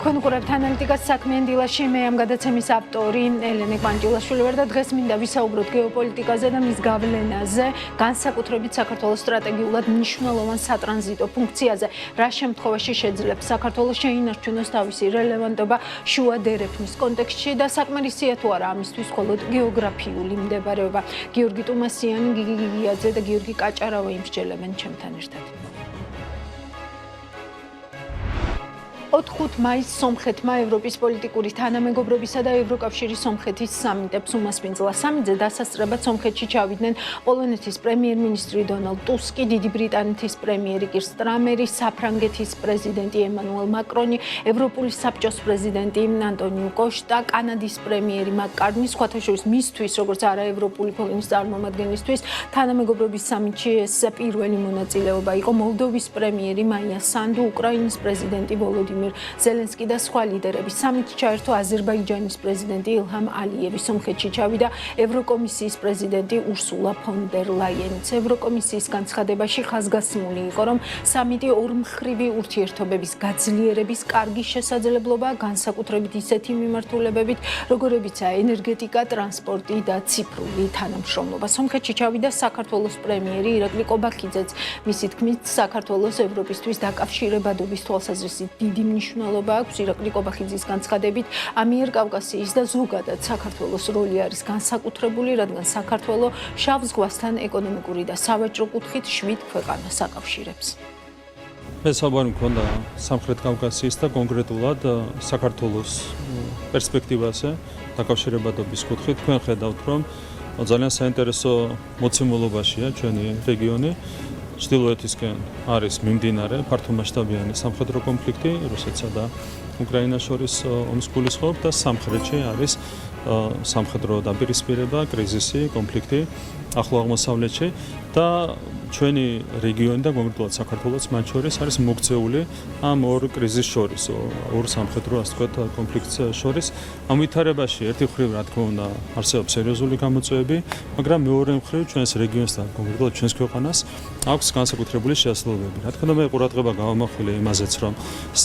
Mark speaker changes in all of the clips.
Speaker 1: თქვენ უყურებთ ანალიტიკას საქმიან დილაში, მე ამ გადაცემის ავტორი ელენე კვანჭილაშვილი ვარ და დღეს მინდა ვისაუბროთ გეოპოლიტიკაზე და მის გავლენაზე, განსაკუთრებით საქართველოს სტრატეგიულად მნიშვნელოვან სატრანზიტო ფუნქციაზე, რა შემთხვევაში შეძლებს საქართველოს შეინარჩუნოს თავისი რელევანტობა შუა დერეფნის კონტექსტში და საკმარისია თუ არა ამისთვის მხოლოდ გეოგრაფიული მდებარეობა. გიორგი ტუმასიანი, გიგი გიგიაძე და გიორგი კაჭარავა იმსჯელებენ ჩემთან ერთად. 4 მაისს სომხეთმა ევროპის პოლიტიკური თანამეგობრობისა და ევროკავშირის სომხეთის სამიტებს უმასპინძლა. სამიტზე დასასწრებად სომხეთში ჩავიდნენ პოლონეთის პრემიერ-მინისტრი დონალდ ტუსკი, დიდი ბრიტანეთის პრემიერი კირ სტარმერი, საფრანგეთის პრეზიდენტი ემანუელ მაკრონი, ევროპული საბჭოს პრეზიდენტი ანტონიუ კოშტა, კანადის პრემიერი მაკ-კარტნი, სხვათა შორის მისთვის, როგორც არაევროპული ქვეყნის წარმომადგენლისთვის, თანამეგობრობის სამიტში ეს პირველი მონაწილეობა იყო მოლდოვის პრემიერი მაია სანდუ, უკრაინის პრეზიდენტი ვოლოდიმირ ზელენსკი და სხვა ლიდერები. სამიტში ჩაერთო აზერბაიჯანის პრეზიდენტი ილჰამ ალიევი, სომხეთში ჩავიდა ევროკომისიის პრეზიდენტი ურსულა ფონ დერ ლაიენიც. ევროკომისიის განცხადებაში ხაზგასმული იყო, რომ სამიტი ორმხრივი ურთიერთობების გაძლიერების კარგი შესაძლებლობა, განსაკუთრებით ისეთი მიმართულებებით, როგორებიცაა ენერგეტიკა, ტრანსპორტი და ციფრული თანამშრომლობა. სომხეთში ჩავიდა საქართველოს პრემიერი ირაკლი კობახიძეც. მისი თქმით, საქართველოს ევროპისთვის დაკავშირებადობის თვალსაზრისით დიდი მნიშვნელობა აქვს. ირაკლი კობახიძის განცხადებით, ამიერკავკასიის და ზოგადად საქართველოს როლი არის განსაკუთრებული, რადგან საქართველო შავ ზღვასთან ეკონომიკური და სავაჭრო კუთხით 7 ქვეყანას აკავშირებს.
Speaker 2: მე საუბარი მქონდა სამხრეთ კავკასიის და კონკრეტულად საქართველოს პერსპექტივაზე დაკავშირებადობის კუთხით. თქვენ ხედავთ, რომ ძალიან საინტერესო მოცემულობაშია ჩვენი რეგიონი. ჩრდილოეთისკენ არის მიმდინარე ფართომასშტაბიანი სამხედრო კონფლიქტი რუსეთსა და უკრაინას შორის ომის გულისხმობ და სამხრეთში არის სამხედრო დაპირისპირება, კრიზისი, კონფლიქტი ახლო აღმოსავლეთში და ჩვენი რეგიონი და კონკრეტულად საქართველოს მათ შორის არის მოქცეული ამ ორ კრიზისს შორის, ორ სამხედრო ასე ვთქვათ კონფლიქტს შორის. ამ ვითარებაში ერთი მხრივ რა თქმა უნდა არსებობს სერიოზული გამოწვევები, მაგრამ მეორე მხრივ ჩვენს რეგიონს და კონკრეტულად ჩვენს ქვეყანას აქვს განსაკუთრებული შეასრულებები. რა თქმა უნდა მე ყურადღება გავამახვილე იმაზეც, რომ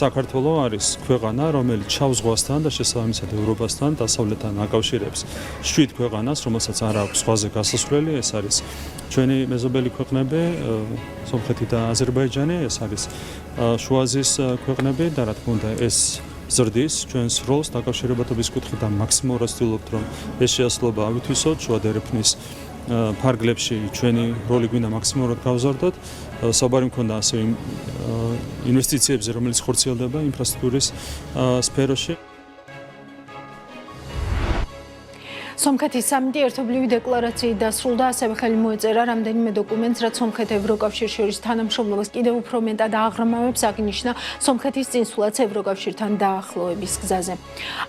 Speaker 2: საქართველო არის ქვეყანა, რომელიც შავ ზღვასთან და შესაბამისად ევროპასთან დასავლეთთან აკავშირებს 7 ქვეყანას, რომელსაც არ აქვს ზღვაზე გასასვლელი, ეს არის ჩვენი მეზობელი ქვეყნები, სომხეთი და აზერბაიჯანი, ეს არის შუა აზიის ქვეყნები და რა თქმა უნდა ეს ზრდის ჩვენს როლს დაკავშირებადობის კუთხით და მაქსიმალურად ვცდილობთ, რომ ეს შეასრულება ავითვისოთ შუა დერეფნის ფარგლებში ჩვენი როლი გვინდა მაქსიმალურად გავზარდოთ. საუბარი მქონდა ასევე ინვესტიციებზე, რომელიც ხორციელდება ინფრასტრუქტურის სფეროში. სომხეთის სამიტი ერთობლივი დეკლარაციით დასრულდა, ასევე ხელი მოეწერა რამდენიმე დოკუმენტს, რაც სომხეთ ევროკავშირს შორის თანამშრომლობას კიდევ უფრო მეტად აღრმავებს, აღინიშნა სომხეთის წინსვლაც ევროკავშირთან დაახლოების გზაზე.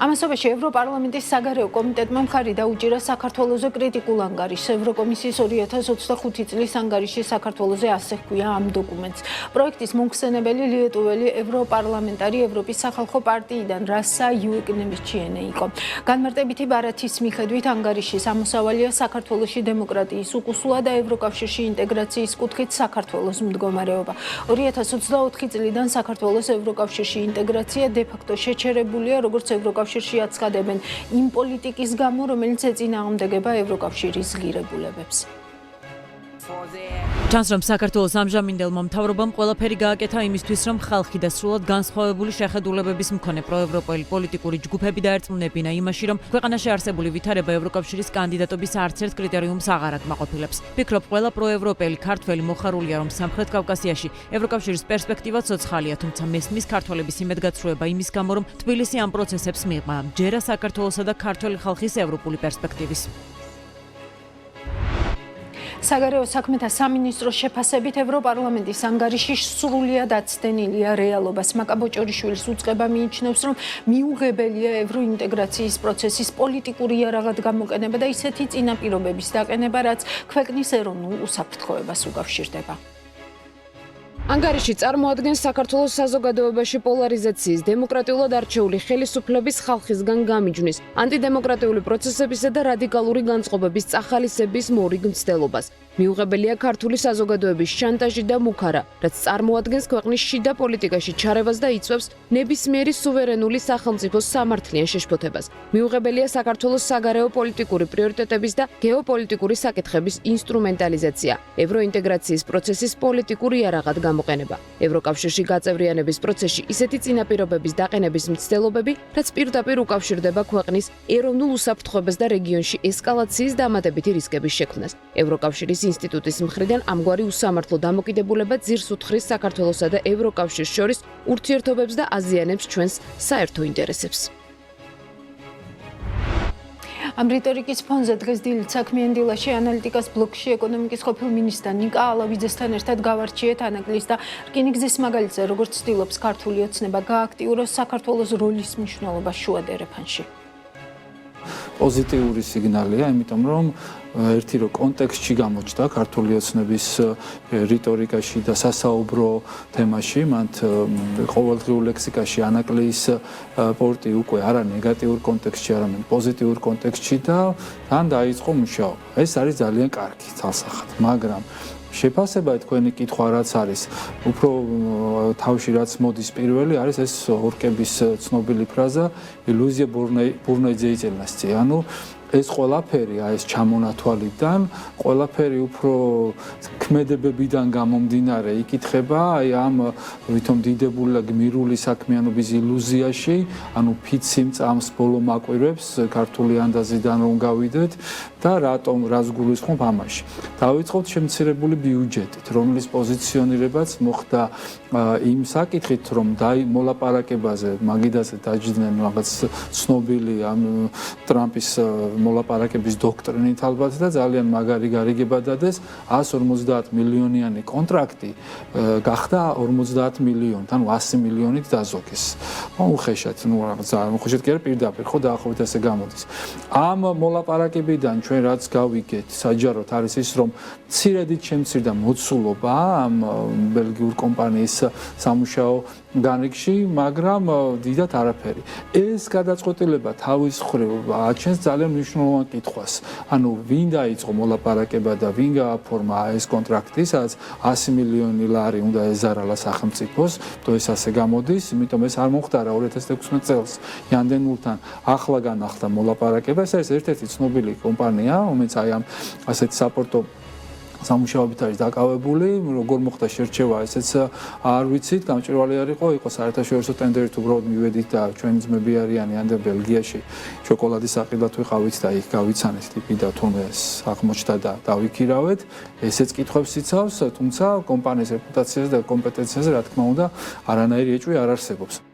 Speaker 2: ამასობაში ევროპარლამენტის საგარეო კომიტეტმა მხარი დაუჭირა საქართველოზე კრიტიკულ ანგარიშს. ევროკომისიის 2025 წლის ანგარიში საქართველოზე ასე ჰქვია ამ დოკუმენტს. პროექტის მომხსენებელი ლიეტუველი ევროპარლამენტარი ევროპის სახალხო პარტიიდან რასა იუეკნევიჩიენე იყო. განმარტებითი ბარათის მიხედვით ანგარიშის ამოსავალია საქართველოში დემოკრატიის უკუსლა და ევროკავშირში ინტეგრაციის კუთხით საქართველოს მდგომარეობა. 2024 წლიდან საქართველოს ევროკავშირში ინტეგრაცია დე-ფაქტო შეჩერებულია, როგორც ევროკავშირში აცხადებენ იმ პოლიტიკის გამო, რომელიც ეწინააღმდეგება ევროკავშირის ღირებულებებს.
Speaker 3: ჩანს, რომ საქართველოს ამჟამინდელმა მთავრობამ ყველაფერი გააკეთა იმისთვის, რომ ხალხი და სრულად განსხვავებული შეხედულებების მქონე პროევროპელი პოლიტიკური ჯგუფები დაერწმუნებინა იმაში, რომ ქვეყანაში არსებული ვითარება ევროკავშირის კანდიდატობის არც ერთ კრიტერიუმს აღარ აკმაყოფილებს. ვფიქრობ, ყველა პროევროპელი ქართველი მოხარულია, რომ სამხრეთ კავკასიაში ევროკავშირის პერსპექტივა ცოცხალია, თუმცა მესმის ქართველების იმედგაცრუება იმის გამო, რომ თბილისი ამ პროცესებს მიიღმა, ჯერა საქართველოსა და ქართველი ხალხის ევროპული პერსპექტივის.
Speaker 1: საგარეო საქმეთა სამინისტროს შეფასებით ევროპარლამენტის ანგარიში სრულიად აცდენილია რეალობას. მაკა ბოჭორიშვილის უწყება მიიჩნევს, რომ მიუღებელია ევროინტეგრაციის პროცესის პოლიტიკური იარაღად გამოყენება და ისეთი წინაპირობების დაყენება, რაც ქვეყნის ეროვნულ უსაფრთხოებას უკავშირდება.
Speaker 4: ანგარიში წარმოადგენს საქართველოს საზოგადოებაში პოლარიზაციის, დემოკრატიულად არჩეული ხელისუფლების ხალხისგან გამიჯვნის, ანტიდემოკრატიული პროცესებისა და რადიკალური განწყობების წახალისების მორიგ მცდელობას. მიუღებელია ქართული საზოგადოების შანტაჟი და მუქარა, რაც წარმოადგენს ქვეყნის შიდა პოლიტიკაში ჩარევას და იწვევს ნებისმიერი სუვერენული სახელმწიფოს სამართლიან შეშფოთებას. მიუღებელია საქართველოს საგარეო პოლიტიკური პრიორიტეტების და გეოპოლიტიკური საკითხების ინსტრუმენტალიზაცია, ევროინტეგრაციის პროცესის პოლიტიკური იარაღად გამოყენება. ევროკავშირში გაწევრიანების პროცესში ისეთი წინაპირობების დაყენების მცდელობები, რაც პირდაპირ უკავშირდება ქვეყნის ეროვნულ უსაფრთხოებას და რეგიონში ესკალაციის დამატებითი რისკების შექმნას. ევროკავშირის ინსტიტუტის მხრიდან ამგვარი უსამართლო დამოკიდებულება ძირს უთხრის საქართველოსა და ევროკავშირს შორის ურთიერთობებს და აზიანებს ჩვენს საერთო ინტერესებს.
Speaker 1: ამ რიტორიკის ფონზე დღეს დილით საქმიან დილაში ანალიტიკას ბლოკში ეკონომიკის ყოფილ მინისტრ ნიკა ალავიძესთან ერთად გავარჩიეთ ანაკლის და რკინიგზის მაგალითზე როგორც ცდილობს ქართული ოცნება გააქტიუროს საქართველოს როლის მნიშვნელობა შუა დერეფანში.
Speaker 5: პოზიტიური სიგნალია, იმიტომ რომ ერთი რო კონტექსტში გამოჩნდა ქართული ოცნების რიტორიკაში და სასაუბრო თემაში, მათ ყოველდღიურ ლექსიკაში ანაკლის პორტი უკვე არა ნეგატიურ კონტექსტში, არამედ პოზიტიურ კონტექსტში და თან დაიწყო მუშაობა. ეს არის ძალიან კარგი თალსახად, მაგრამ შეფასება თქვენი კითხვა რაც არის, უფრო თავში რაც მოდის პირველი არის ეს ორკების ცნობილი ფრაზა ილუზია ბურნაიძე იწელნასწი. ანუ ეს ყველაფერი, ეს ჩამონათვალიდან, ყველაფერი უფრო ქმედებებიდან გამომდინარე იკითხება, ამ ვითომ დიდებული და გმირული საქმიანობის ილუზიაში, ანუ ფიცი მწამს ბოლო მაკვირვებს ქართული ანდაზიდან რომ გავიდეთ და რატომ რას გულისხმობ ამაში. დავიწყოთ შემცირებული ბიუჯეტით, რომლის პოზიციონირებაც მოხდა იმ საკითხით, რომ მოლაპარაკებაზე მაგიდაზე დაჯდნენ რაღაც ცნობილი ამ ტრამპის მოლაპარაკების დოქტრინით ალბათ და ძალიან მაგარი გარიგება დადეს 150 მილიონიანი კონტრაქტი გახდა 50 მილიონი, ანუ 100 მილიონით დაზოგეს. უხეშად, რაღაცა უხეშად კი არა პირდაპირ, ხო დაახლოებით ასე გამოდის. ამ მოლაპარაკებიდან ჩვენ რაც გავიგეთ, საჯაროდ არის ის, რომ მცირედით შემცირდა მოცულობა ამ ბელგიურ კომპანიის სამუშაო განრიგში, მაგრამ დიდად არაფერი. ეს გადაწყვეტილება თავის მხრივ აჩენს ძალიან მნიშვნელოვან კითხვას. ანუ ვინ დაიწყო მოლაპარაკება და ვინ გააფორმა ეს კონტრაქტი, სადაც 100 მილიონი ლარი უნდა ეზარალა სახელმწიფოს, თუ ეს ასე გამოდის, იმიტომ ეს არ მომხდარა 2016 წელს იანდენულთან ახლა განახლდა მოლაპარაკება. ეს არის ერთ-ერთი ცნობილი კომპანია, რომელიც აი ამ ასეთ საპორტო სამუშაოებით არის დაკავებული, როგორ მოხდა შერჩევა, ესეც არ ვიცით, გამჭვირვალე არ იყო საერთაშორისო ტენდერით უბრალოდ მივედით და ჩვენი ძმები არიან ანდ ბელგიაში, შოკოლადის საყიდად ვიყავით და იქ გავიცანეთ ტიპი და თურმე აღმოჩნდა და დავიქირავეთ. ესეც კითხვებს იცავს, თუმცა კომპანიის რეპუტაციაზე და კომპეტენციაზე, რა თქმა უნდა, არანაირი ეჭვი არ არსებობს.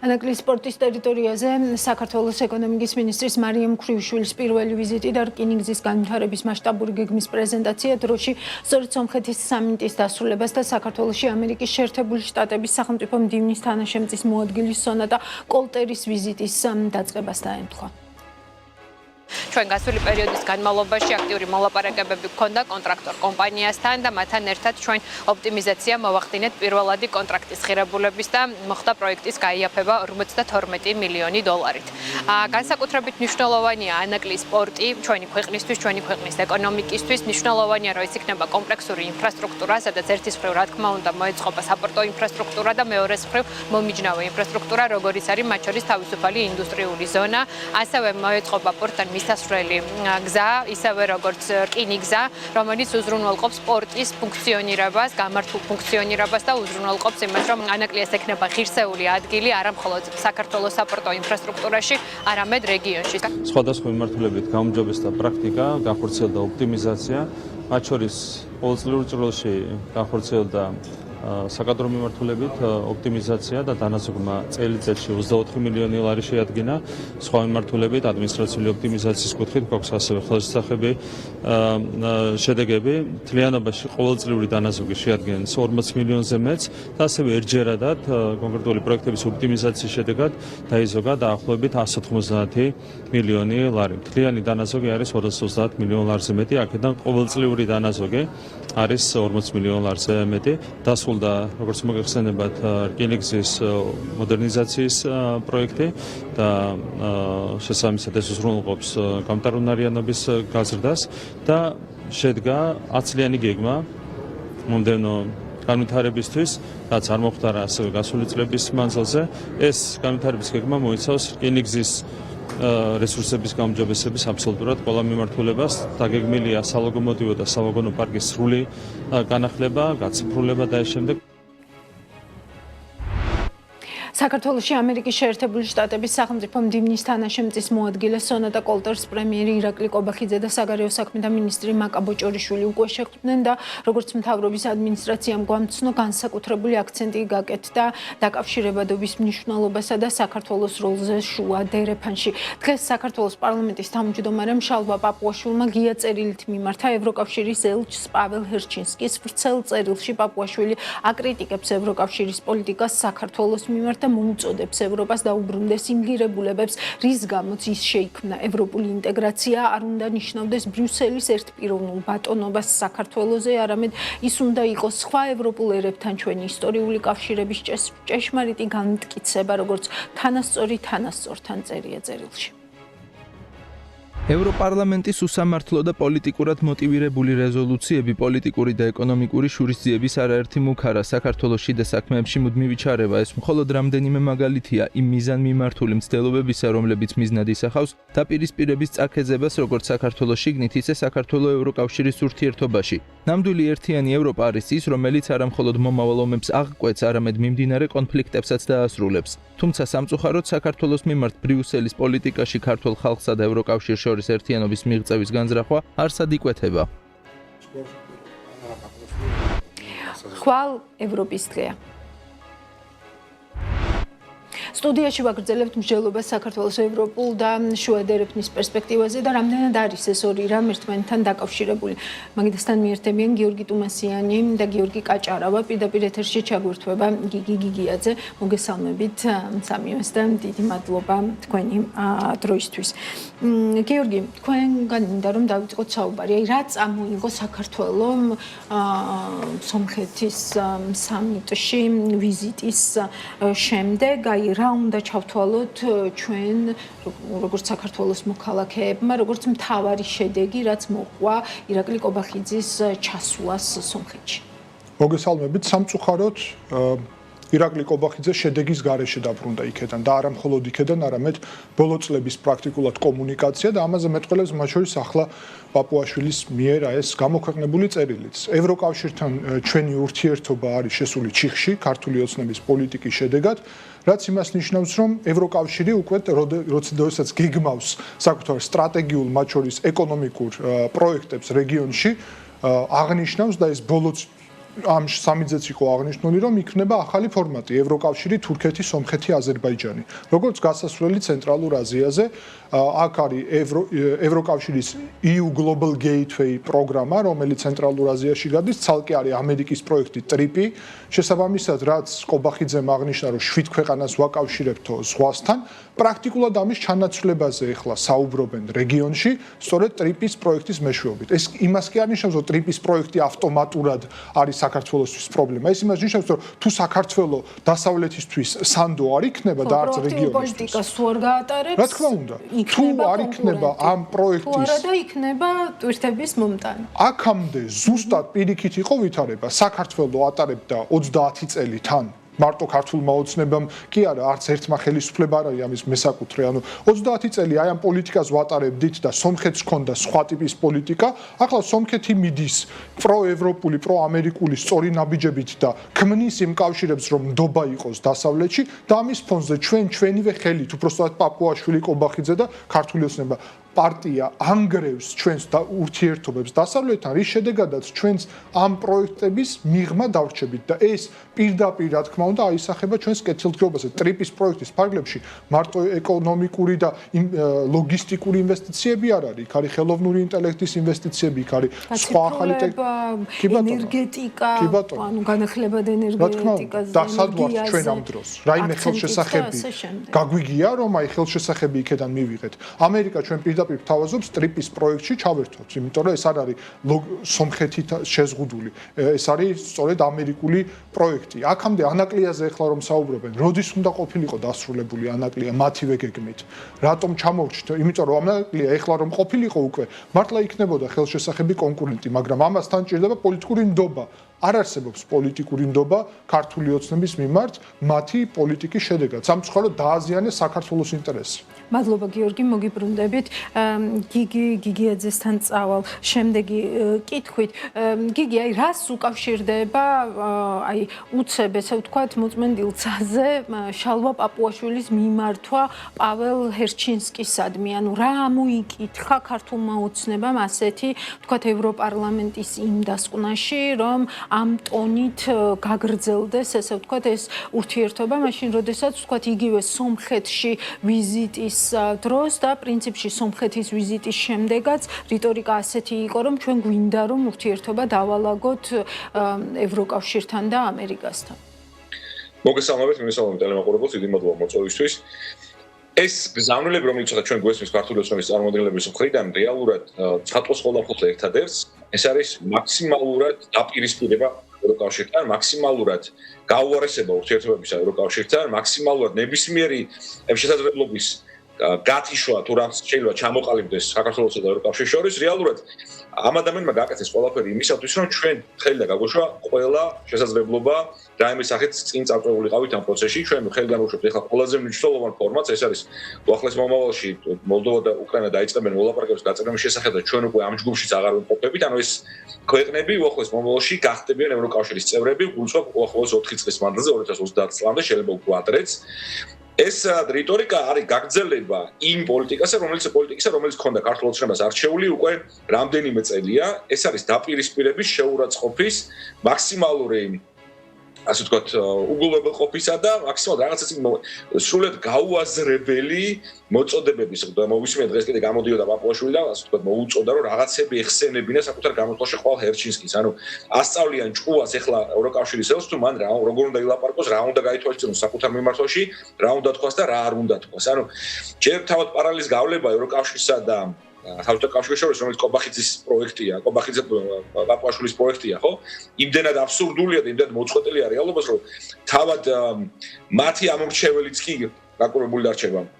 Speaker 1: ანაკლის სპორტის ტერიტორიაზე საქართველოს ეკონომიკის მინისტრის მარიამ ქრივიშვილის პირველი ვიზიტი და რკინიგზის განვითარების მასშტაბური გეგმის პრეზენტაცია დროში სწორედ სომხეთის სამიტის დასრულებას და საქართველოში ამერიკის შეერთებული შტატების სახელმწიფო მდივნის თანაშემწის მოადგილის სონატა კოლტერის ვიზიტის დაწყებას დაემთხვა.
Speaker 6: ჩვენ გასული პერიოდის განმავლობაში აქტიური მოლაპარაკებები გქონდა კონტრაქტორ კომპანიასთან და მათთან ერთად ჩვენ ოპტიმიზაცია მოვახდინეთ პირველადი კონტრაქტის ღირებულების და მოხდა პროექტის გაიაფება 52 მილიონი დოლარით. განსაკუთრებით მნიშვნელოვანია ანაკლის სპორტი ჩვენი ქვეყნისთვის, ჩვენი ქვეყნის ეკონომიკისთვის, მნიშვნელოვანია რომ ეს იქნება კომპლექსური ინფრასტრუქტურა, სადაც ერთის მხრივ რა თქმა უნდა მოეწყობა საპორტო ინფრასტრუქტურა და მეორეს მხრივ მომიჯნავე ინფრასტრუქტურა, როგორიც არის მათ შორის თავისუფალი ინდუსტრიული ზონა, ასევე მოეწყობა პორტთან მისასვლელი გზა, ისევე როგორც რკინიგზა, რომელიც უზრუნველყოფს პორტის ფუნქციონირებას, გამართულ ფუნქციონირებას და უზრუნველყოფს იმას, რომ ანაკლიას ექნება ღირსეული ადგილი არა მხოლოდ საქართველოს საპორტო ინფრასტრუქტურაში, არამედ რეგიონში.
Speaker 2: სხვადასხვა მიმართულებით გაუმჯობესდა პრაქტიკა, განხორციელდა ოპტიმიზაცია, მათ შორის ყოველწლიურ ჭრილში განხორციელდა საკადრო მიმართულებით ოპტიმიზაცია და დანაზოგმა წელიწადში 24 მილიონი ლარი შეადგინა. სხვა მიმართულებით ადმინისტრაციული ოპტიმიზაციის კუთხით გვაქვს ასევე ხელშესახები შედეგები. მთლიანობაში ყოველწლიური დანაზოგი შეადგენს 40 მილიონზე მეტს და ასევე ერთჯერადად კონკრეტული პროექტების ოპტიმიზაციის შედეგად დაიზოგა დაახლოებით 190 მილიონი ლარი. მთლიანი დანაზოგი არის 230 მილიონ ლარზე მეტი, აქედან ყოველწლიური დანაზოგი არის 40 მილიონ ლარზე მეტი. დასრულდა, როგორც მოგეხსენებათ, რკინიგზის მოდერნიზაციის პროექტი და შესაბამისად ეს უზრუნველყოფს გამტარუნარიანობის გაზრდას და შედგა 10 წლიანი გეგმა მომდევნო განვითარებისთვის, რაც არ მოხდარა ასევე გასული წლების მანძილზე. ეს განვითარების გეგმა მოიცავს რკინიგზის რესურსების გაუმჯობესების აბსოლუტურად ყველა მიმართულებას. დაგეგმილია სალოკომოტივო და სავაგონო პარკის სრული განახლება, გაციფრულება და ამ შემდეგ.
Speaker 1: საქართველოში ამერიკის შეერთებული შტატების სახელმწიფო მდივნის თანაშემწის მოადგილე სონატა კოლტერს პრემიერი ირაკლი კობახიძე და საგარეო საქმეთა მინისტრი მაკა ბოჭორიშვილი უკვე შეხვდნენ და როგორც მთავრობის ადმინისტრაციამ გვამცნო, განსაკუთრებული აქცენტი გაკეთდა დაკავშირებადობის მნიშვნელობასა და საქართველოს როლზე შუა დერეფანში. დღეს საქართველოს პარლამენტის თავმჯდომარემ შალვა პაპუაშვილმა ღია წერილით მიმართა ევროკავშირის ელჩს პაվել ჰერჩინსკის. ვრცელ წერილში პაპუაშვილი აკრიტიკებს ევროკავშირის პოლიტიკას საქართველოს მიმართ და მოუწოდებს ევროპას დაუბრუნდეს იმ ღირებულებებს, რის გამოც ის შეიქმნა. ევროპული ინტეგრაცია არ უნდა ნიშნავდეს ბრიუსელის ერთპიროვნულ ბატონობას საქართველოზე, არამედ ის უნდა იყოს სხვა ევროპულ ერებთან ჩვენი ისტორიული კავშირების ჭეშმარიტი განმტკიცება, როგორც თანასწორთან წერია წერილში.
Speaker 7: ევროპარლამენტის უსამართლო და პოლიტიკურად მოტივირებული რეზოლუციები, პოლიტიკური და ეკონომიკური შურისძიების არაერთი მუქარა საქართველოს შიდა საქმეებში მუდმივი ჩარევა. ეს მხოლოდ რამდენიმე მაგალითია იმ მიზანმიმართული მცდელობებისა, რომლებიც მიზნად ისახავს დაპირისპირების წაქეზებას როგორც საქართველოს შიგნით, ისე საქართველოს ევროკავშირის ურთიერთობაში. ნამდვილი ერთიანი ევროპა არის ის, რომელიც არამხოლოდ მომავალ ომებს აღკვეთს, არამედ მიმდინარე კონფლიქტებსაც დაასრულებს. თუმცა სამწუხაროდ საქართველოს მიმართ ბრიუსელის პოლიტიკაში ქართულ ხალხსა და ევროკავშირს შორის ერთიანობის მიღწევის განზრახვა არსად იკვეთება.
Speaker 1: ხვალ ევროპის დღეა. სტუდიაში ვაგრძელებთ მსჯელობას საქართველოს ევროპულ და შუა დერეფნის პერსპექტივაზე და რამდენად არის ეს ორი რამ ერთმანეთთან დაკავშირებული. მაგიდასთან მიერთებიან გიორგი ტუმასიანი და გიორგი კაჭარავა. პირდაპირ ეთერში ჩაგვირთვება გიგი გიგიაძე. მოგესალმებით სამივეს და დიდი მადლობა თქვენი დროისთვის. გიორგი, თქვენგან მინდა რომ დავიწყოთ საუბარი. აი რა წამოიღო საქართველომ სომხეთის სამიტში ვიზიტის შემდეგ, აი რა უნდა ჩავთვალოთ ჩვენ როგორც საქართველოს მოქალაქეებმა, როგორც მთავარი შედეგი, რაც მოყვა ირაკლი კობახიძის ჩასვლას სომხეთში.
Speaker 8: მოგესალმებით, სამწუხაროდ ირაკლი კობახიძე შედეგის გარეშე დაბრუნდა იქედან და არა მხოლოდ იქედან, არამედ ბოლო წლების პრაქტიკულად კომუნიკაცია და ამაზე მეტყველებს მათ შორის ახლა პაპუაშვილის მიერ ეს გამოქვეყნებული წერილიც. ევროკავშირთან ჩვენი ურთიერთობა არის შესული ჩიხში ქართული ოცნების პოლიტიკის შედეგად, რაც იმას ნიშნავს, რომ ევროკავშირი უკვე როდესაც გეგმავს საკუთარ სტრატეგიულ მათ შორის ეკონომიკურ პროექტებს რეგიონში, აღნიშნავს და ეს ბოლო ამ სამიძეც იყო აღნიშნული, რომ იქნება ახალი ფორმატი ევროკავშირი, თურქეთი, სომხეთი, აზერბაიჯანი. როგორც გასასვლელი ცენტრალურ აზიაზე, აქ არის ევროკავშირის EU Global Gateway პროგრამა, რომელიც ცენტრალურ აზიაში გადის, ცალკე არის ამერიკის პროექტი ტრიპი. შესაბამისად, რაც კობახიძემ აღნიშნა, რომ 7 ქვეყანას ვაკავშირებთო ზღვასთან, პრაქტიკულად ამის ჩანაცვლებაზე ახლა საუბრობენ რეგიონში, სწორედ ტრიპის პროექტის მეშვეობით. ეს იმას კი არ ნიშნავს, რომ ტრიპის პროექტი ავტომატურად არის საქართველოსთვის პრობლემა. ეს იმას ნიშნავს, რომ თუ საქართველოს დასავლეთისთვის სანდო არ იქნება და არც რეგიონისთვის.
Speaker 1: პოლიტიკას თუ არ გაატარებს,
Speaker 8: რა თქმა უნდა, თუ არ იქნება ამ პროექტის,
Speaker 1: თუ არა და იქნება ტვირთების მომტანი.
Speaker 8: აქამდე ზუსტად პირიქით იყო ვითარება. საქართველოს ატარებდა 30 წელი თან მარტო ქართულმა ოცნებამ კი არა, არც ერთმა ხელისუფლება არ არის ამის მესაკუთრე. ანუ 30 წელი აი ამ პოლიტიკას ვატარებდით და სომხეთს ჰქონდა სხვა ტიპის პოლიტიკა. ახლა სომხეთი მიდის პროევროპული, პროამერიკული სწორი ნაბიჯებით და ქმნის იმ კავშირებს, რომ ნდობა იყოს დასავლეთში და ამის ფონზე ჩვენივე ხელით, უბრალოდ პაპუაშვილი, კობახიძე და ქართული ოცნება პარტია ანგრევს ჩვენს ურთიერთობებს დასავლეთთან, რის შედეგადაც ჩვენს ამ პროექტების მიღმა დავრჩებით და ეს პირდაპირ რა თქმა უნდა აისახება ჩვენს კეთილდღეობაზე. ტრიპის პროექტის ფარგლებში მარტო ეკონომიკური და ლოგისტიკური ინვესტიციები არ არის, იქ არის ხელოვნური ინტელექტის ინვესტიციები, იქ არის სხვა ახალი
Speaker 1: ენერგეტიკა, ანუ განახლებად ენერგეტიკაზე,
Speaker 8: დასადვართ ჩვენ ამ დროს. რაიმე ხელშესახები გაგვიგია, რომ აი ხელშესახები იქედან მივიღეთ. ამერიკა ჩვენ პირდაპირ პირდაპირ თავაზობს ტრიპის პროექტში ჩავერთოთ, იმიტომ რომ ეს არ არის სომხეთით შეზღუდული, ეს არის სწორედ ამერიკული პროექტი. აქამდე ანაკლიაზე ახლა რომ საუბრობენ, როდის უნდა ყოფილიყო დასრულებული ანაკლია მათივე გეგმით? რატომ ჩამორჩით? იმიტომ რომ ანაკლია ახლა რომ ყოფილიყო უკვე, მართლა იქნებოდა ხელშესახები კონკურენტი, მაგრამ ამასთან ჭირდება პოლიტიკური ნდობა. არ არსებობს პოლიტიკური ნდობა ქართული ოცნების მიმართ მათი პოლიტიკის შედეგად. სამწუხაროდ დააზიანეს საქართველოს ინტერესი.
Speaker 1: მადლობა გიორგი, მოგიბრუნდებით. გიგიაძესთან წავალ შემდეგი კითხვით. გიგი, აი რას უკავშირდება აი უცებ, ესე ვთქვათ, მოწმენდილცაზე შალვა პაპუაშვილის მიმართვა პაվել ჰერჩინსკისადმი, ანუ რა ამოიკითხა ქართულმა ოცნებამ ასეთი, ვთქვათ, ევროპარლამენტის იმ დასკვნაში, რომ ამ ტონით გაგრძელდეს, ესე ვთქვათ, ეს ურთიერთობა, მაშინ როდესაც ვთქვათ, იგივე სომხეთში ვიზიტის დროს და პრინციპში სომხეთის ვიზიტის შემდეგაც რიტორიკა ასეთი იყო, რომ ჩვენ გვინდა რომ ურთიერთობა დავალაგოთ ევროკავშირთან და ამერიკასთან.
Speaker 9: მოგესალმებით, ტელემაყურებელს, დიდი მადლობა მოწვევისთვის. ეს გზავნილები, რომელიც ჩვენ გვესმის ქართული ოცნების წარმომადგენლების მხრიდან, რეალურად ცხადყოს ხოლმე ერთადერთს, ეს არის მაქსიმალურად დაპირისპირება ევროკავშირთან, მაქსიმალურად გაუარესება ურთიერთობებისა ევროკავშირთან, მაქსიმალურად ნებისმიერი შესაძლებლობის გათიშვა თუ რაც შეიძლება ჩამოყალიბდეს საქართველოსა და ევროკავშირის შორის, რეალურად ამ ადამიანმა გააკეთეს ყველაფერი იმისათვის, რომ ჩვენ ხელი და გაგვეშვა ყველა შესაძლებლობა რაიმე სახით წინ წარწმუნებულიყავით ამ პროცესში. ჩვენ ხელი განვუშვებთ ახლა ყველაზე მნიშვნელოვან ფორმატს, ეს არის უახლეს მომავალში მოლდოვა და უკრაინა დაიწყებენ მოლაპარაკებების გაწევრების შესახებ და ჩვენ უკვე ამ ჯგუფშიც აღარ ვიმყოფებით, ანუ ეს ქვეყნები უახლეს მომავალში გახდებიან ევროკავშირის წევრები, გულწრფ უახლოეს 4 წლის მანძილზე 2030 წლამდე, შეიძლება უკვე ადრეც. ეს რიტორიკა არის გაგრძელება იმ პოლიტიკასა, რომელიც ქონდა ქართულ ოცნებას არჩეული უკვე რამდენიმე წელია. ეს არის დაპირისპირების, შეურაცხყოფის, მაქსიმალური ასე ვთქვათ, უგულებელყოფისა და მაქსიმალურად რაღაცა სრულად გაუაზრებელი მოწოდებების და მოვისმენთ დღეს კიდე გამოდიოდა პაპუაშვილი და ასე ვთქვათ, მოუწოდა რომ რაღაცები ეხსენებინა საკუთარ გამოთვალში ყვალ ჰერჩინსკის. ანუ ასწავლიან ჭკუას ახლა ევროკავშირის ელს თუ მან როგორ უნდა ილაპარაკოს, რა უნდა გაითვალისწინოს საკუთარ მიმართვაში, რა უნდა თქვას და რა არ უნდა თქვას. ანუ ჯერ თავად პარალელის გავლება ევროკავშირსა და თავისუფლად კავშირის შორის, რომელიც კობახიძის პროექტია, კობახიძე პაპუაშვილის პროექტია, ხო? იმდენად აბსურდულია და იმდენად მოწყვეტილია რეალობას, რომ თავად მათი ამორჩეველიც კი გაკურებული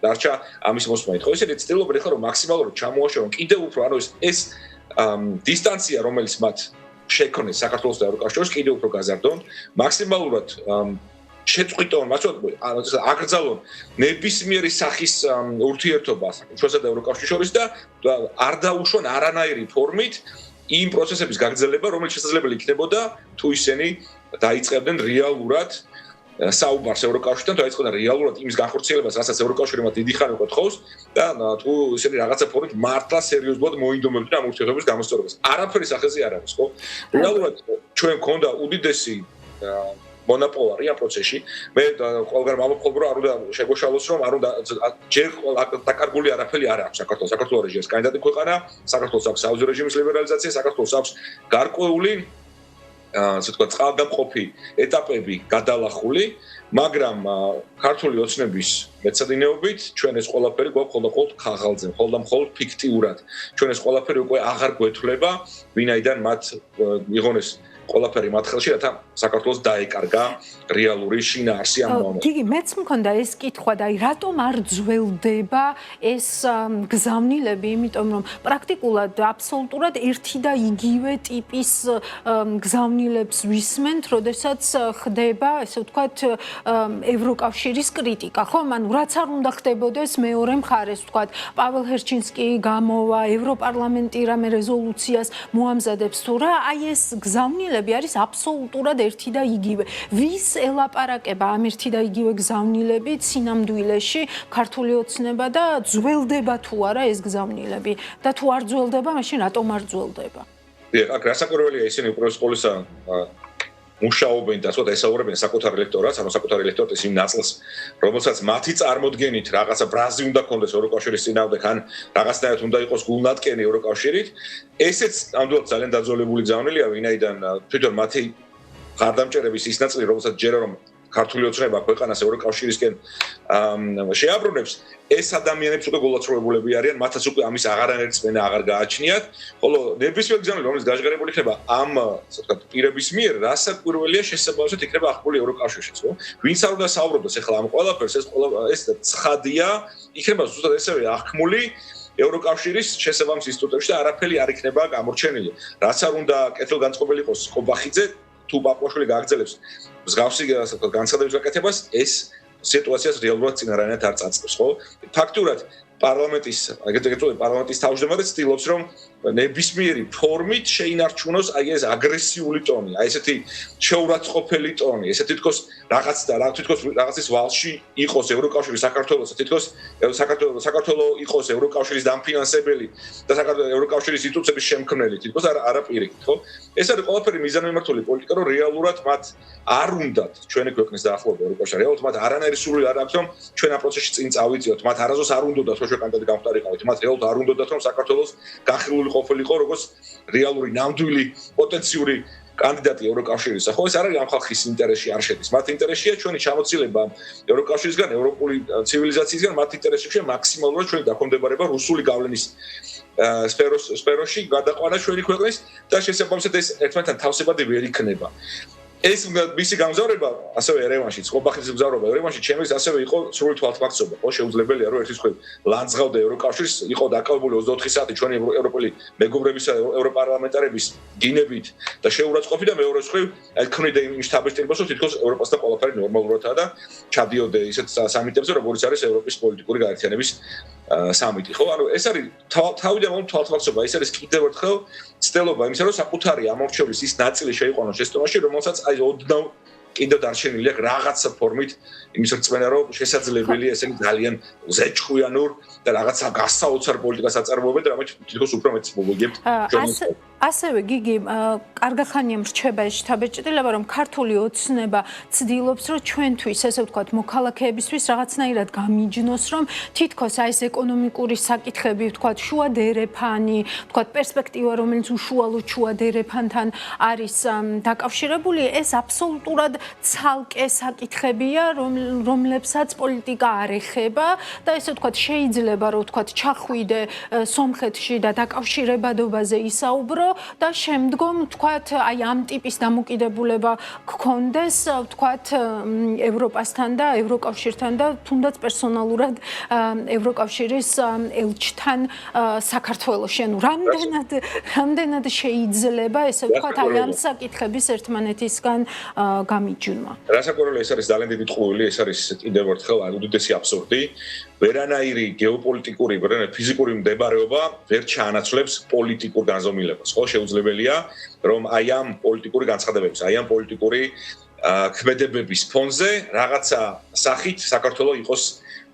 Speaker 9: დარჩა ამის მოსმენით. ხო, ისინი ცდილობენ ახლა რომ მაქსიმალურად ჩამოაშორონ კიდევ უფრო, ანუ ეს დისტანცია, რომელიც მათ შექმნეს საქართველოს და ევროკავშირის კიდევ უფრო გაზარდონ, მაქსიმალურად შეწყვიტონ, აკრძალონ ნებისმიერი სახის ურთიერთობა ჩვენსა და ევროკავშირის შორის და არ დაუშვან არანაირი ფორმით იმ პროცესების გაგრძელება, რომელიც შესაძლებელი იქნებოდა თუ ისინი დაიწყებდნენ რეალურად საუბარს ევროკავშირთან, დაიწყებდნენ რეალურად იმის განხორციელებას, რასაც ევროკავშირი მათ დიდი ხანი უკვე თხოვს და თუ ისინი რაღაცა ფორმით მართლა სერიოზულად მოინდომებდნენ ამ ურთიერთობების გამოსწორებას. არაფერი სახეზე არ არის, ხო? რეალურად ჩვენ გქონდა უდიდესი მონოპოლარი ამ პროცესში. მე ყველგან ვამბობ, რომ არ უნდა შეგვეშალოს, რომ არ უნდა ჯერ დაკარგული არაფერი არ აქვს საქართველოს. საქართველოს რეჟიმის კანდიდატი ქვეყანა, საქართველოს აქვს საუზო რეჟიმის ლიბერალიზაცია, საქართველოს აქვს გარკვეული ასე ვთქვათ, წყალგამყოფი ეტაპები გადალახული, მაგრამ ქართული ოცნების მეცადინეობით ჩვენ ეს ყველაფერი გვაქვს მხოლოდ ხაღალზე, მხოლოდ ფიქტიურად. ჩვენ ეს ყველაფერი უკვე აღარ გვეთვლება, ვინაიდან მათ იღონეს ყველაფერი მათ ხელში, რათა საქართველოს დაეკარგა რეალური შინაარსი ამ მომენტში.
Speaker 1: გიგი, მეც მქონდა ეს კითხვა და აი რატომ არ ძველდება ეს გზავნილები, იმიტომ რომ პრაქტიკულად აბსოლუტურად ერთი და იგივე ტიპის გზავნილებს ვისმენთ, როდესაც ხდება, ესე ვთქვათ, ევროკავშირის კრიტიკა, ხო? ანუ რაც არ უნდა ხდებოდეს მეორე მხარეს, ვთქვათ, პაվել ჰერჩინსკი გამოვა, ევროპარლამენტი რამე რეზოლუციას მოამზადებს თუ რა, აი ეს გზავნილები არის აბსოლუტურად ერთი და იგივე. ვის ელაპარაკება ამ ერთი და იგივე გზავნილებით სინამდვილეში ქართული ოცნება და ძველდება თუ არა ეს გზავნილები და თუ არ ძველდება, მაშინ რატომ არ ძველდება?
Speaker 9: აქ რასაკვირველია, ისინი უპირველეს ყოვლისა მუშაობენ და ასე ესაუბრებენ საკუთარ ელექტორატს, ანუ საკუთარ ელექტორატის იმ ნაწილს, რომელსაც მათი წარმოდგენით რაღაცა ბრაზი უნდა კონდეს ევროკავშირის წინააღმდეგ, ან რაღაცნაირად უნდა იყოს გულნატკენი ევროკავშირით. ესეც ამდენად ძალიან დაძველებული გზავნილია, ვინაიდან თვითონ მათი ხარდამჭერების ის ნაწილი, რომელსაც ჯერა რომ ქართული ოცნება ქვეყანას ევროკავშირისკენ შეაბრუნებს, ეს ადამიანებს უკვე გულაცრუებულები არიან, მათაც უკვე ამის აღარანაირი წმენა აღარ გააჩნიათ, ხოლო ნებისმიერი გზავნილი, რომელიც გაჟღერებული იქნება ამ, ასე ვთქვათ, პირების მიერ, რასაკვირველია შესაძლებლად იქნება აღებული ევროკავშირშიც, ხო? ვინც არ უნდა საუბრობდეს ახლა ამ ყველაფერს, ეს ცხადია, იქნება ზუსტად ესევე აღქმული ევროკავშირის შესაბამის ინსტიტუტებში და არაფერი არ იქნება გამორჩენილი. რაც არ უნდა კეთილგანწყობილი იყოს ყობახიძე, თუ ბაყუაშვილი გააგრძელებს მსგავსი განცხადების გაკეთებას, ეს სიტუაციას რეალურად წინარანად არ წაწყობს, ხო? ფაქტურად პარლამენტის თავმჯდომარე ცდილობს, რომ ნებისმიერი ფორმით შეინარჩუნოს აი ეს აგრესიული ტონი, აი ესეთი შეურაცხყოფელი ტონი, ესეთი თითქოს რაღაცის ვალში იყოს ევროკავშირი საქართველოს, თითქოს საქართველოს იყოს ევროკავშირის დამფინანსებელი და ევროკავშირის ინსტიტუციების შემქმნელი, თითქოს არა პირიქით, ხო? ეს არის ყველაფერი მიზანმიმართული პოლიტიკა, რომ რეალურად მათ არ უნდათ ჩვენი ქვეყნის დაახლოება ევროკავშირში, რეალურად მათ არანაირი სურვილი არ აქვს, რომ ჩვენ ამ პროცესში წინ წავიდეოთ, მათ არასდროს არ უნდათ, რომ ჩვენ კანდიდატი გამხდარიყავით, მათ რეალურად არ უნდათ, რომ საქართველოს გახილული ყოფილიყო როგორც რეალური ნამდვილი პოტენციური კანდიდატი ევროკავშირისა. ხო, ეს არ არის ამ ხალხის ინტერესში არ შედის. მათ ინტერესშია ჩვენი ჩამოცილება ევროკავშირისგან, ევროპული ცივილიზაციისგან, მათ ინტერესშია მაქსიმალურად ჩვენი დაქვემდებარება რუსული გავლენის სფეროში გადაყვანა ჩვენი ქვეყნის და შესაბამისად ეს ერთმანეთთან თავსებადი ვერ იქნება. ეს მისი გამგზავრება ასევე ერევანში, ყობახიძის მგზავრობა ერევანში ჩემთვის ასევე იყო სრული თვალთმაქცობა. ხო, შეუძლებელია რომ ერთის მხრივ ლანძღავდა ევროკავშირს, იყო დაკავებული 24 საათი ჩვენი ევროპელი მეგობრებისა და ევროპარლამენტარების დინებით და შეურაცხყოფით და მეორე მხრივ ქმნიდა იმ შტაბ-ბიჭდებას, რომ თითქოს ევროპასთან ყველაფერი ნორმალურადაა და ჩადიოდა ისეთ სამიტებზე, როგორც არის ევროპის პოლიტიკური გაერთიანების სამიტი. ხო, ანუ ეს არის თავიდან თვალთმაქცობა, ეს არის კიდევ ერთხელ ცდელობა იმისა, რომ საკუთარი ამორჩევლის ის ნაწილი შეიყვანოს შეცდომაში, რომელსაც აი ოდნავ კიდევ დარჩენილი აქვს რაღაცა ფორმით იმის რწმენა, რომ შესაძლებელია ესენი ძალიან ზეჭხვიანურ და რაღაცა გასაოცარ პოლიტიკას აწარმოებენ და რამე თითქოს უფრო მეც მოგიგებთ.
Speaker 1: ასევე გიგი, კარგი ხანია მრჩება ეს შთაბეჭდილება, რომ ქართული ოცნება ცდილობს, რომ ჩვენთვის, ესე ვთქვათ, მოქალაქეებისთვის რაღაცნაირად გამიჯნოს, რომ თითქოს აი ეს ეკონომიკური საკითხები, ვთქვათ, შუა დერეფანი, ვთქვათ, პერსპექტივა, რომელიც უშუალოდ შუა დერეფანთან არის დაკავშირებული, ეს აბსოლუტურად ცალკე საკითხებია, რომლებსაც პოლიტიკა არ ეხება და ესე ვთქვათ, შეიძლება რომ ვთქვათ, ჩახვიდე სომხეთში და დაკავშირებადობაზე ისაუბრო და შემდგომ ვთქვათ, აი ამ ტიპის დამოკიდებულება გქონდეს, ვთქვათ, ევროპასთან და ევროკავშირთან და თუნდაც პერსონალურად ევროკავშირის ელჩთან საქართველოში. ანუ რამდენად შეიძლება ესე ვთქვათ, აი ამ საკითხების ერთმანეთისგან გამიჯვნა.
Speaker 9: რასაკვირველია, ეს არის ძალიან დიდი ტყუილი, ეს არის კიდევ ერთხელ უდიდესი აბსურდი. ვერანაირი გეოპოლიტიკური, ვერანაირი ფიზიკური მდებარეობა ვერ ჩაანაცვლებს პოლიტიკურ განზომილებას. ხო, შეუძლებელია, რომ აი ამ პოლიტიკური განცხადებების, აი ამ პოლიტიკური ქმედებების ფონზე რაღაცა სახით საქართველოს იყოს,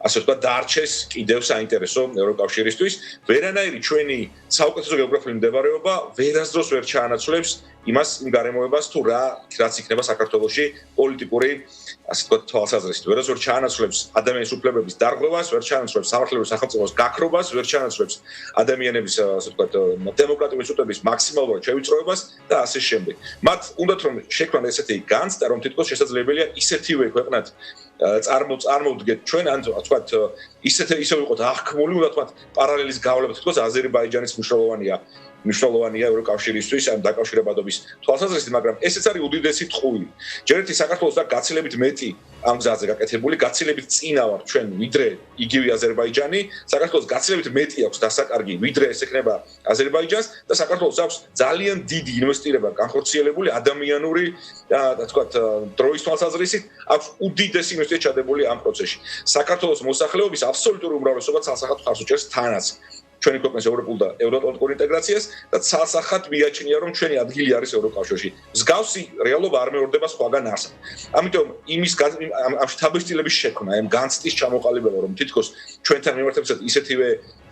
Speaker 9: ასე ვთქვათ, დარჩეს კიდევ საინტერესო ევროკავშირისთვის. ვერანაირი ჩვენი საუკეთესო გეოგრაფიული მდებარეობა ვერასდროს ვერ ჩაანაცვლებს იმას იმ გარემოებას თუ რაც იქნება საქართველოში პოლიტიკური, ასე ვთქვათ, თვალსაზრისით. ვერასდროს ვერ ჩაანაცვლებს ადამიანის უფლებების დარღვევას, ვერ ჩაანაცვლებს სამართლებრივი სახელმწიფოს გაქრობას, ვერ ჩაანაცვლებს ადამიანების, ასე ვთქვათ, დემოკრატიული ინსტიტუტების მაქსიმალურად შევიწროებას და ასე შემდეგ. მათ უნდათ რომ შექმნან ესეთი განცდა, რომ თითქოს შესაძლებელია ისეთივე ქვეყნად წარმოვდგეთ ჩვენ, ან ვთქვათ, ისე ვიყოთ აღქმული, უნდა ვთქვათ, პარალელის გავლება თითქოს აზერბაიჯანის მნიშვნელოვანია ევროკავშირისთვის, ან დაკავშირებადობის თვალსაზრისით, მაგრამ ესეც არის უდიდესი ტყუილი. ჯერ ერთი საქართველოს და გაცილებით მეტი ამ გზაზე გაკეთებული, გაცილებით წინა ვარ ჩვენ ვიდრე იგივე აზერბაიჯანი, საქართველოს გაცილებით მეტი აქვს დასაკარგი, ვიდრე ეს ექნება აზერბაიჯანს და საქართველოს აქვს ძალიან დიდი ინვესტირება განხორციელებული ადამიანური და თქვათ დროის თვალსაზრისით, აქვს უდიდესი ინვესტიცია ჩადებული ამ პროცესში. საქართველოს მოსახლეობის აბსოლუტური უმრავლესობა ცალსახად ხარს უჭერს თანაც ჩვენი ქვეყნის ევროპულ და ევროატლანტიკურ ინტეგრაციას და ცალსახად მიაჩნია, რომ ჩვენი ადგილი არის ევროკავშირში. მსგავსი რეალობა არ მეორდება სხვაგან არსად. ამიტომ ამ შთაბეჭდილების შექმნა, ამ განცდის ჩამოყალიბება, რომ თითქოს ჩვენთან მიმართებისად ისეთივე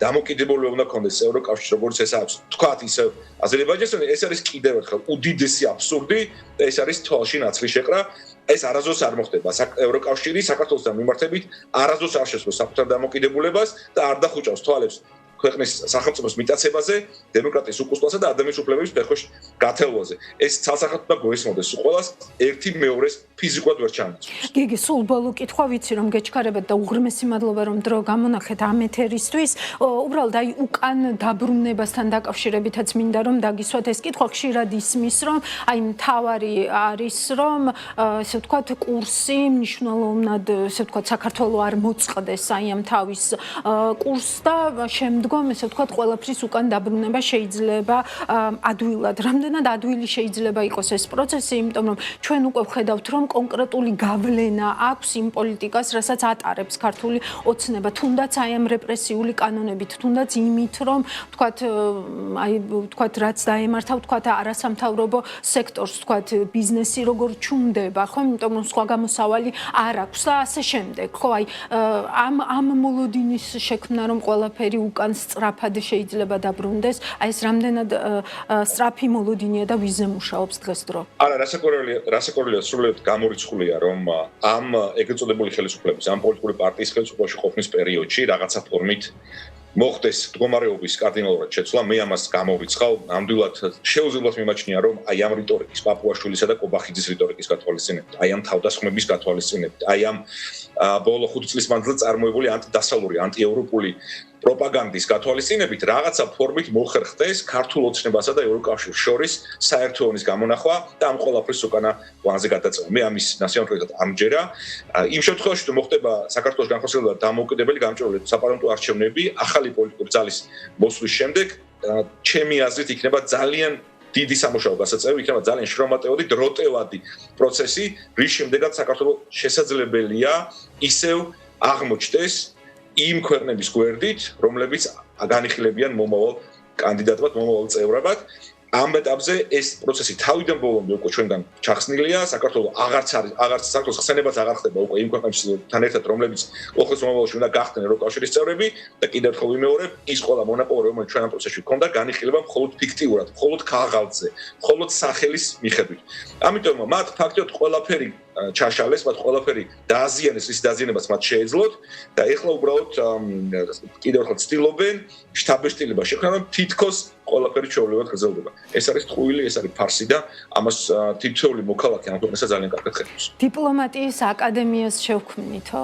Speaker 9: დამოკიდებულება უნდა გქონდეს ევროკავშირში, როგორც ეს აქვს, თქვათ ისე აზერბაიჯანს, ეს არის კიდევ ერთხელ უდიდესი აბსურდი და ეს არის თვალში ნაცვლის შეყრა. ეს არასდროს არ მოხდება. ევროკავშირი საქართველოსთან მიმართებით არასდროს არ შეცვლის საკუთარ დამოკიდებულებას და არ დახუჭავს თვალებს ქვეყნის სახელმწიფოს მიტაცებაზე, დემოკრატიის უკუსტვასა და ადამიანის უფლებების ფეხოშ გათელვაზე. ეს ცალსახად უნდა გვესმოდეს ყველას ერთი მეორეს ფიზიკურად ვერ ჩანაცვლოს.
Speaker 1: გიგი, სულ ბოლო კითხვა ვიცი რომ გეჩქარებათ და უღრმესი მადლობა რომ დრო გამონახეთ ამ ეთერისთვის. უბრალოდ აი უკან დაბრუნებასთან დაკავშირებითაც მინდა რომ დაგისვათ ეს კითხვა ხშირად ისმის რომ აი მთავარი არის რომ ესე ვთქვათ კურსი მნიშვნელოვნად ესე ვთქვათ საქართველოს არ მოწყდეს აი ამ თავის კურსს და შემდგომ ესე ვთქვათ ყველაფრის უკან დაბრუნება შეიძლება ადვილად. რამდენად ადვილი შეიძლება იყოს ეს პროცესი, იმიტომ რომ ჩვენ უკვე ვხედავთ რომ კონკრეტული გავლენა აქვს იმ პოლიტიკას, რასაც ატარებს ქართული ოცნება, თუნდაც აი ამ რეპრესიული კანონებით, თუნდაც იმით, რომ ვთქვათ, აი ვთქვათ, რაც დაემართა, ვთქვათ, არასამთავრობო სექტორს, ვთქვათ, ბიზნესი როგორ ჩუმდება, ხო, იმიტომ რომ სხვა გამოსავალი არ აქვს და ასე შემდეგ. ხო, აი ამ მოლოდინის შექმნა რომ ყველაფერი უკან სწრაფად შეიძლება დაბრუნდეს, აი ეს რამდენად სწრაფი მოლოდინია და ვიზე მუშაობს დღეს დრო.
Speaker 9: არა, რასაკურველია სრულიად გამორიცხულია, რომ ამ ეგრეთ წოდებული ხელისუფლების, ამ პოლიტიკური პარტიის ხელისუფლებაში ყოფნის პერიოდში რაღაცა ფორმით მოხდეს მდგომარეობის კარდინალურად შეცვლა. მე ამას გამოვიცხავ, ნამდვილად შეუძლებლად მიმაჩნია, რომ აი ამ რიტორიკის, პაპუაშვილისა და კობახიძის რიტორიკის გათვალისწინებით, აი ამ თავდასხმების გათვალისწინებით, აი ამ ბოლო 5 წლის მანძილზე წარმოებული ანტიდასავლური, ანტიევროპული პროპაგანდის გათვალისწინებით რაღაცა ფორმით მოხერხდეს ქართულ ოცნებასა და ევროკავშირს შორის საერთო ენის გამონახვა და ამ ყველაფრის უკანა პლანზე გადაწყვეტა. მე ამის ნაციონალურად ამჯერა. იმ შემთხვევაში თუ მოხდება საქართველოს განხორციელება დამოუკიდებელი გამჭვირვალე საპარლამენტო არჩევნები, ახალი პოლიტიკური ძალის მოსვლის შემდეგ, ჩემი აზრით იქნება ძალიან დიდი სამუშაო გასაწევი, იქნება ძალიან შრომატევადი, დროტევადი პროცესი, რის შემდეგაც საქართველოს შესაძლებელია ისევ აღმოჩნდეს იმ ქვეყნების გვერდით, რომლებიც განიხილებიან მომავალ კანდიდატად, მომავალ წევრად. ამ ეტაპზე ეს პროცესი თავიდან ბოლომდე უკვე ჩვენგან ჩახსნილია. საქართველოს აღარც საქართველოს ხსენებაც აღარ ხდება უკვე იმ ქვეყნებთან ერთად, რომლებიც ოხოს მომავალში უნდა გახდნენ ევროკავშირის წევრები და კიდევ ერთხელ ვიმეორებ, ის ყველა მონოპოლი, რომელიც ჩვენ ამ პროცესში გვქონდა, განიხილება მხოლოდ ფიქტიურად, მხოლოდ ქაღალდზე, მხოლოდ სახელის მიხედვით. ამიტომ მათ ფაქტობრივად ყველაფერი ჩაშალეს, მათ ყველაფერი დააზიანეს, რის დააზიანებას მათ შეეძლოთ და ეხლა უბრალოდ კიდევ ერთხელ ცდილობენ შთაბეჭდილება შექმნა, რომ თითქოს ყველაფერი ჩვეულებრივად გრძელდება. ეს არის ტყუილი, ეს არის ფარსი და ამას თითოეული მოქალაქე ამ ქვეყნისა ძალიან კარგად ხედავს.
Speaker 1: დიპლომატიის აკადემიას შევქმნითო?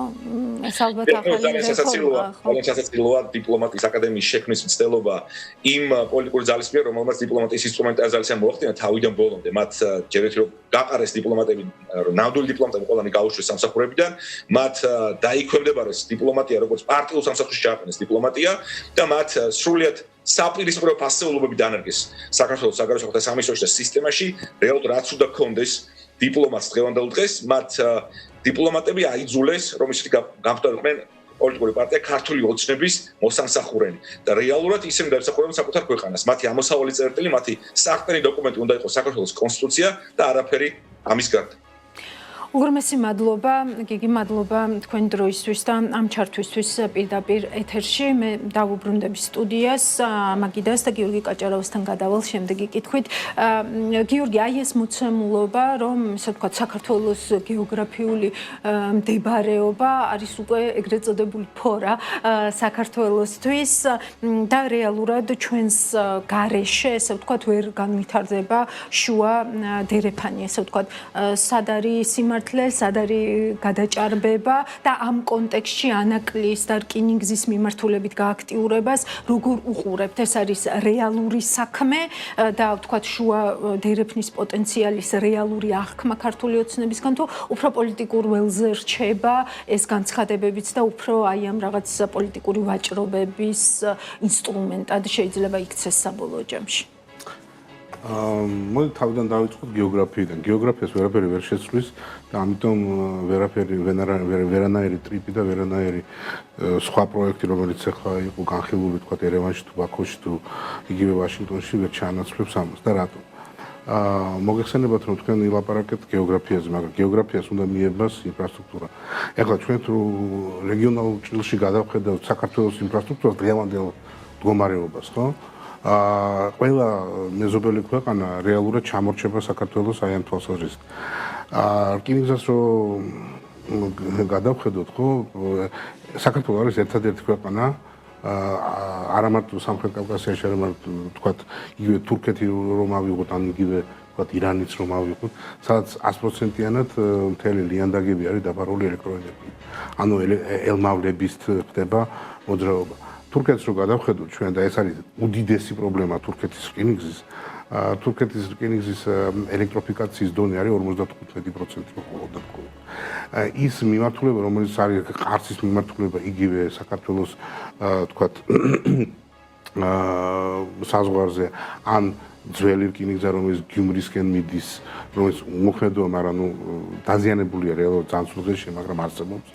Speaker 1: ეს ალბათ ახალი
Speaker 9: ძალიან სასაცილოა დიპლომატიის აკადემიის შექმნის მცდელობა იმ პოლიტიკური ძალის მიერ, რომელმაც დიპლომატიის ინსტრუმენტალიზაცია მოახდინა თავიდან ბოლომდე. მათ ჯერ ერთი რომ გაყარეს დიპლომატები, ნამდვილი დიპლომატები ყველანი გაუშვეს სამსახურებიდან, მათ დაიქვემდებარეს დიპლომატია, როგორც პარტიულ სამსახურში ჩააყენეს დიპლომატია და მათ სრულიად საპირისპირო ფასეულობები დანერგეს საქართველოს საგარეო საქმეთა სამინისტროში და სისტემაში, რეალურად რაც უნდა კონდეს დიპლომატს დღევანდელ დღეს, მათ დიპლომატები აიძულეს, რომ ისეთი გამხდარიყვნენ პოლიტიკური პარტია ქართული ოცნების მოსამსახურენი და რეალურად ისინი დაემსახურებენ საკუთარ ქვეყანას. მათი ამოსავალი წერტილი, მათი საყრდენი დოკუმენტი უნდა იყოს საქართველოს კონსტიტუცია და არაფერი ამის გარდა.
Speaker 1: უღრმესი მადლობა, გიგი, მადლობა თქვენ დროისთვის და ამ ჩართვისთვის პირდაპირ ეთერში. მე დავუბრუნდები სტუდიას, მაგიდას და გიორგი კაჭარავასთან გადავალ შემდეგი კითხვით. გიორგი, აი ეს მოცემულობა, რომ ესე ვთქვათ, საქართველოს გეოგრაფიული მდებარეობა არის უკვე ეგრეთ წოდებული ფორა საქართველოსთვის და რეალურად ჩვენს გარეშე, ესე ვთქვათ, ვერ განვითარდება შუა დერეფანი, ესე ვთქვათ, სად არის სიმართლე, სად არის გადაჭარბება და ამ კონტექსტში ანაკლის და რკინიგზის მიმართულებით გააქტიურებას როგორ უყურებთ? ეს არის რეალური საქმე და ვთქვათ, შუა დერეფნის პოტენციალის რეალური აღქმა ქართული ოცნებისგან თუ უფრო პოლიტიკურ ველზე რჩება ეს განცხადებებიც და უფრო აი ამ რაღაც პოლიტიკური ვაჭრობების ინსტრუმენტად შეიძლება იქცეს საბოლოო ჯამში?
Speaker 10: მოდი თავიდან დავიწყოთ გეოგრაფიიდან. გეოგრაფიას ვერაფერი ვერ შეცვლის და ამიტომ ვერანაირი ტრიპი და ვერანაირი სხვა პროექტი, რომელიც ახლა იყო განხილული, თქვა ერევანში თუ ბაქოში თუ იგივე ვაშინგტონში ვერ ჩაანაცვლებს ამას და რატომ? მოგეხსენებათ, რომ თქვენ ილაპარაკეთ გეოგრაფიაზე, მაგრამ გეოგრაფიას უნდა მიებას ინფრასტრუქტურა. ახლა ჩვენ თუ რეგიონალურ ჭრილში გადავხედავთ საქართველოს ინფრასტრუქტურას დღევანდელ მდგომარეობას, ხო? ყველა მეზობელი ქვეყანა რეალურად ჩამორჩება საქართველოს აი ამ თვალსაზრისით. რკინიგზას რო გადავხედოთ, ხო, საქართველოს არის ერთადერთი ქვეყანა, არა მარტო სამხრეთ კავკასიაში, არამედ თქვათ იგივე თურქეთი რომ ავიღოთ, ან იგივე თქვათ ირანიც რომ ავიღოთ, სადაც 100%-იანად მთელი ლიანდაგები არის დაფარული ელექტროენერგიით. ანუ ელმავლების ხდება მოძრაობა. თურქეთს რო გადავხედოთ ჩვენ და ეს არის უდიდესი პრობლემა თურქეთის რკინიგზის. თურქეთის რკინიგზის ელექტროფიკაციის დონე არის 55% მხოლოდ. ის მიმართულება, რომელიც არის ყარსის მიმართულება, იგივე საქართველოს თქვათ საზღვარზე, ან ძველი რკინიგზა, რომელიც გიუმრისკენ მიდის, რომელიც მოქმედოა, მაგრამ დაზიანებულია რეალურად ძალიან სულ დღეში, მაგრამ არსებობს.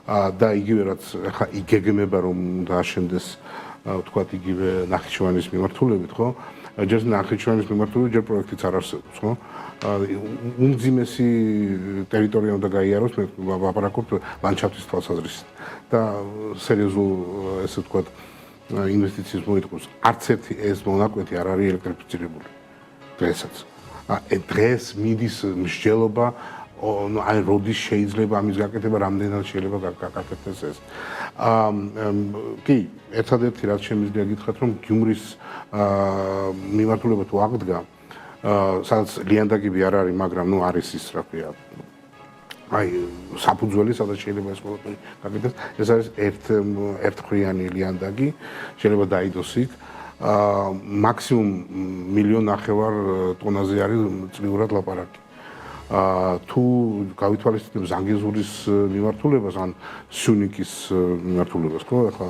Speaker 10: და იგივე რაც ახლა იგეგმება რომ დააშენდეს თქვათ იგივე ნახიჩევანის მიმართულებით, ხო? ჯერ ნახიჩევანის მიმართულებით ჯერ პროექტიც არ არსებობს, ხო? უმძიმესი ტერიტორია უნდა გაიაროს, მე ვაპარაკობ ლანდშაფტის თვალსაზრისით და სერიოზულ ესე ვთქვათ ინვესტიციებს მოითხოვს. არც ერთი ეს მონაკვეთი არ არის ელექტრიფიცირებული დღესაც. დღეს მიდის მსჯელობა აი როდის შეიძლება ამის გაკეთება, რამდენად შეიძლება გაკეთდეს ეს. კი, ერთადერთი რაც შემიძლია გითხრათ, რომ გიუმრის მიმართულება თუ აღდგა, სადაც ლიანდაგები არ არის, მაგრამ არის ის რა ქვია. აი საფუძველი, სადაც შეიძლება ეს ყველაფერი გაკეთდეს, ეს არის ერთმხრივიანი ლიანდაგი, შეიძლება დაიდოს იქ. მაქსიმუმ 1.5 ტონაზე არის წლიურად ლაპარაკი. თუ გავითვალისწინებ ზანგეზურის მიმართულებას, ან სიუნიკის მიმართულებას, ხო, ახლა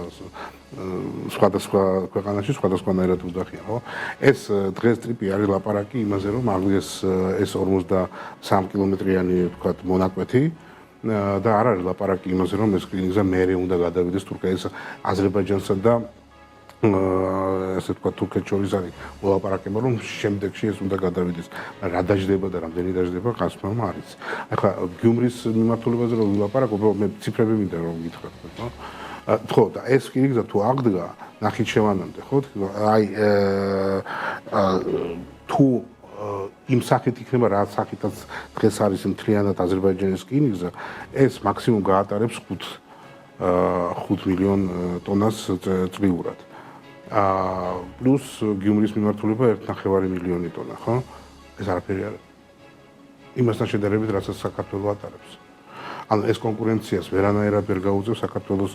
Speaker 10: სხვადასხვა ქვეყანაში სხვადასხვანაირად უძახიან, ხო? ეს დღეს ტრიპი არის ლაპარაკი იმაზე, რომ აღდგეს ეს 53 კილომეტრიანი, ვთქვათ, მონაკვეთი და არ არის ლაპარაკი იმაზე, რომ ეს რკინიგზა მერე უნდა გადავიდეს თურქეთის, აზერბაიჯანსა და ესე ვთქვათ, თურქეთს შორის არის მოლაპარაკება, რომ შემდეგში ეს უნდა გადავიდეს. რა დაждდება და რამდენი დაждდება, გასცნობა არის. ახლა გიუმრის მიმართულებაზე რომ ვილაპარაკობ, მე ციფრები მინდა რომ გითხრათ, ხო? ხო, და ეს რკინიგზა თუ აღდგა ნახიჩევანამდე, ხო? აი თუ იმ სახით იქნება, რა სახითაც დღეს არის მთლიანად აზერბაიჯანის რკინიგზა, ეს მაქსიმუმ გაატარებს 5 მილიონ ტონას წლიურად. პლუს გიუმრის მიმართულება 1.5 მილიონი ტონა, ხო? ეს არაფერი არ არის. იმასთან შედარებით, რასაც საქართველოს ატარებს. ანუ ეს კონკურენციას ვერანაირად ვერ გაუწევს საქართველოს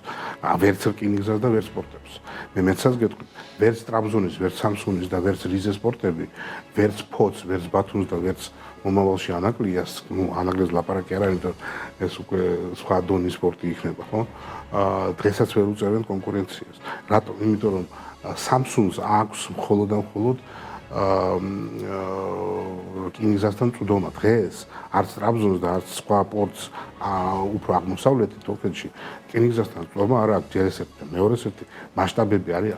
Speaker 10: ვერც რკინიგზას და ვერც სპორტებს. მე მეცაც გეტყვით, ვერც ტრაბზონის, ვერც სამსუნის და ვერც რიზეს სპორტები, ვერც ფოც, ვერც ბათუმს და ვერც მომავალში ანაკლიას, ანაკლიას ლაპარაკი არ არის, იმიტომ ეს უკვე სხვა დონის სპორტი იქნება, ხო? დღესაც ვერ უწევენ კონკურენციას. რატომ? იმიტომ რომ სამსუნს აქვს მხოლოდ და მხოლოდ რკინიგზასთან წვდომა. დღეს არც ტრაბზონს და არც სხვა პორტს უფრო აღმოსავლეთით თურქეთში რკინიგზასთან წვდომა არ აქვს. ჯერ ესეთი და მეორე ერთი მასშტაბები არის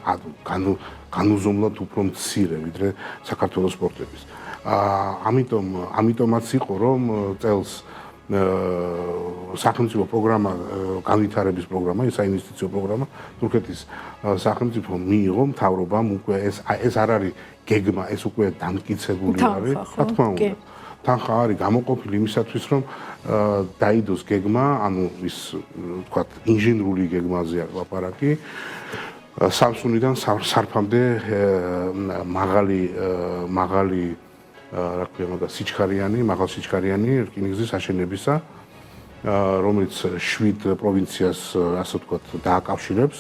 Speaker 10: განუზომლად უფრო მცირე ვიდრე საქართველოს სპორტების. ამიტომაც იყო რომ წელს სახელმწიფო პროგრამა, განვითარების პროგრამა, საინვესტიციო პროგრამა თურქეთის სახელმწიფომ მიიღო მთავრობამ უკვე ეს არ არის გეგმა, ეს უკვე დამტკიცებული არის, რა თქმა უნდა. თანხა არის გამოყოფილი იმისათვის, რომ დაიდოს გეგმა, ანუ ის ვთქვათ, ინჟინრული გეგმაზე არის ლაპარაკი. სამსუნიდან სარფამდე მაღალი რა ქვია მაგას სიჩქარიანი, მაღალსიჩქარიანი რკინიგზის აშენებისა, რომელიც 7 პროვინციას, ასე ვთქვათ, დააკავშირებს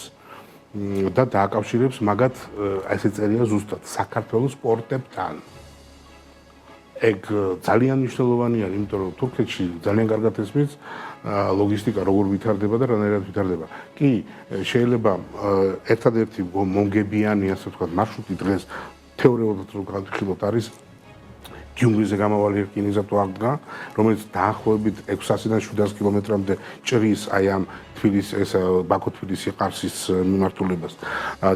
Speaker 10: და დააკავშირებს მაგათ, ესე წერია ზუსტად, საქართველოს პორტებთან. ეგ ძალიან მნიშვნელოვანი არის, იმიტომ რომ თურქეთში ძალიან კარგად ესმის ლოგისტიკა როგორ ვითარდება და რანაირად ვითარდება. კი, შეიძლება ერთადერთი მომგებიანი, ასე ვთქვათ, მარშრუტი დღეს თეორიულად რო განვიხილოთ არის გიუმრიზე გამავალი რკინიგზა თუ აღდგა, რომელიც დაახლოებით 600-დან 700 კილომეტრამდე ჭრის აი ამ ბაქო-თბილისი-ყარსის მიმართულებას.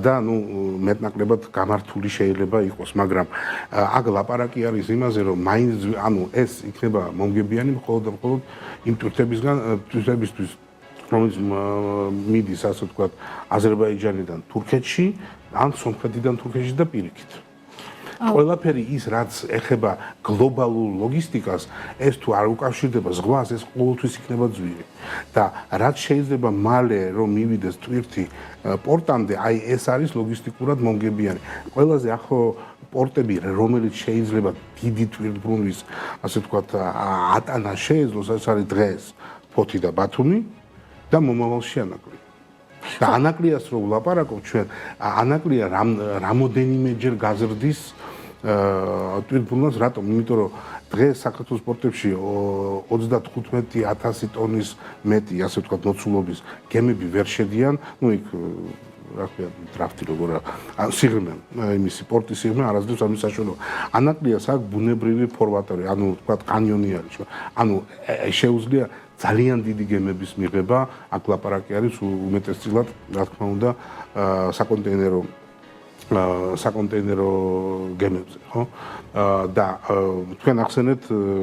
Speaker 10: და მეტნაკლებად გამართული შეიძლება იყოს, მაგრამ აქ ლაპარაკი არის იმაზე, რომ მაინც ეს იქნება მომგებიანი მხოლოდ და მხოლოდ იმ თურქებისთვის, რომელიც მიდის, ასე ვთქვათ, აზერბაიჯანიდან თურქეთში, ან სომხეთიდან თურქეთში და პირიქით. ყველაფერი ის რაც ეხება გლობალურ ლოგისტიკას, ეს თუ არ უკავშირდება ზღვას, ეს ყოველთვის იქნება ძვირი. და რაც შეიძლება მალე რომ მივიდეს ტვირთი პორტამდე, აი ეს არის ლოგისტიკურად მომგებიანი. ყველაზე ახლო პორტები, რომელიც შეიძლება დიდი ტვირთბრუნვის, ასე ვთქვათ, ატანა შეეძლოს, ეს არის დღეს ფოთი და ბათუმი და მომავალში ანაკლია. და ანაკლიას რო ვლაპარაკობ ჩვენ, ანაკლია რამოდენიმეჯერ გაზრდის ტვირთბრუნვას, რატომ? იმიტომ რომ დღეს საქართველოს პორტებში 35,000 ტონის მეტი, ასე ვთქვათ, მოცულობის გემები ვერ შედიან, ну იქ რა ქვია, დრაფტი როგორ სიღრმე, იმისი პორტის სიღრმე არასდროს ამის საშუალება. ანაკლიას აქვს ბუნებრივი ფორმატორი, ანუ ვთქვათ, კანიონი არის. ანუ შეუძლია ძალიან დიდი გემების მიღება, აქ ლაპარაკი არის უმეტესწილად, რა თქმა უნდა, საკონტეინერო გემებზე, ხო? და თქვენ ახსენეთ,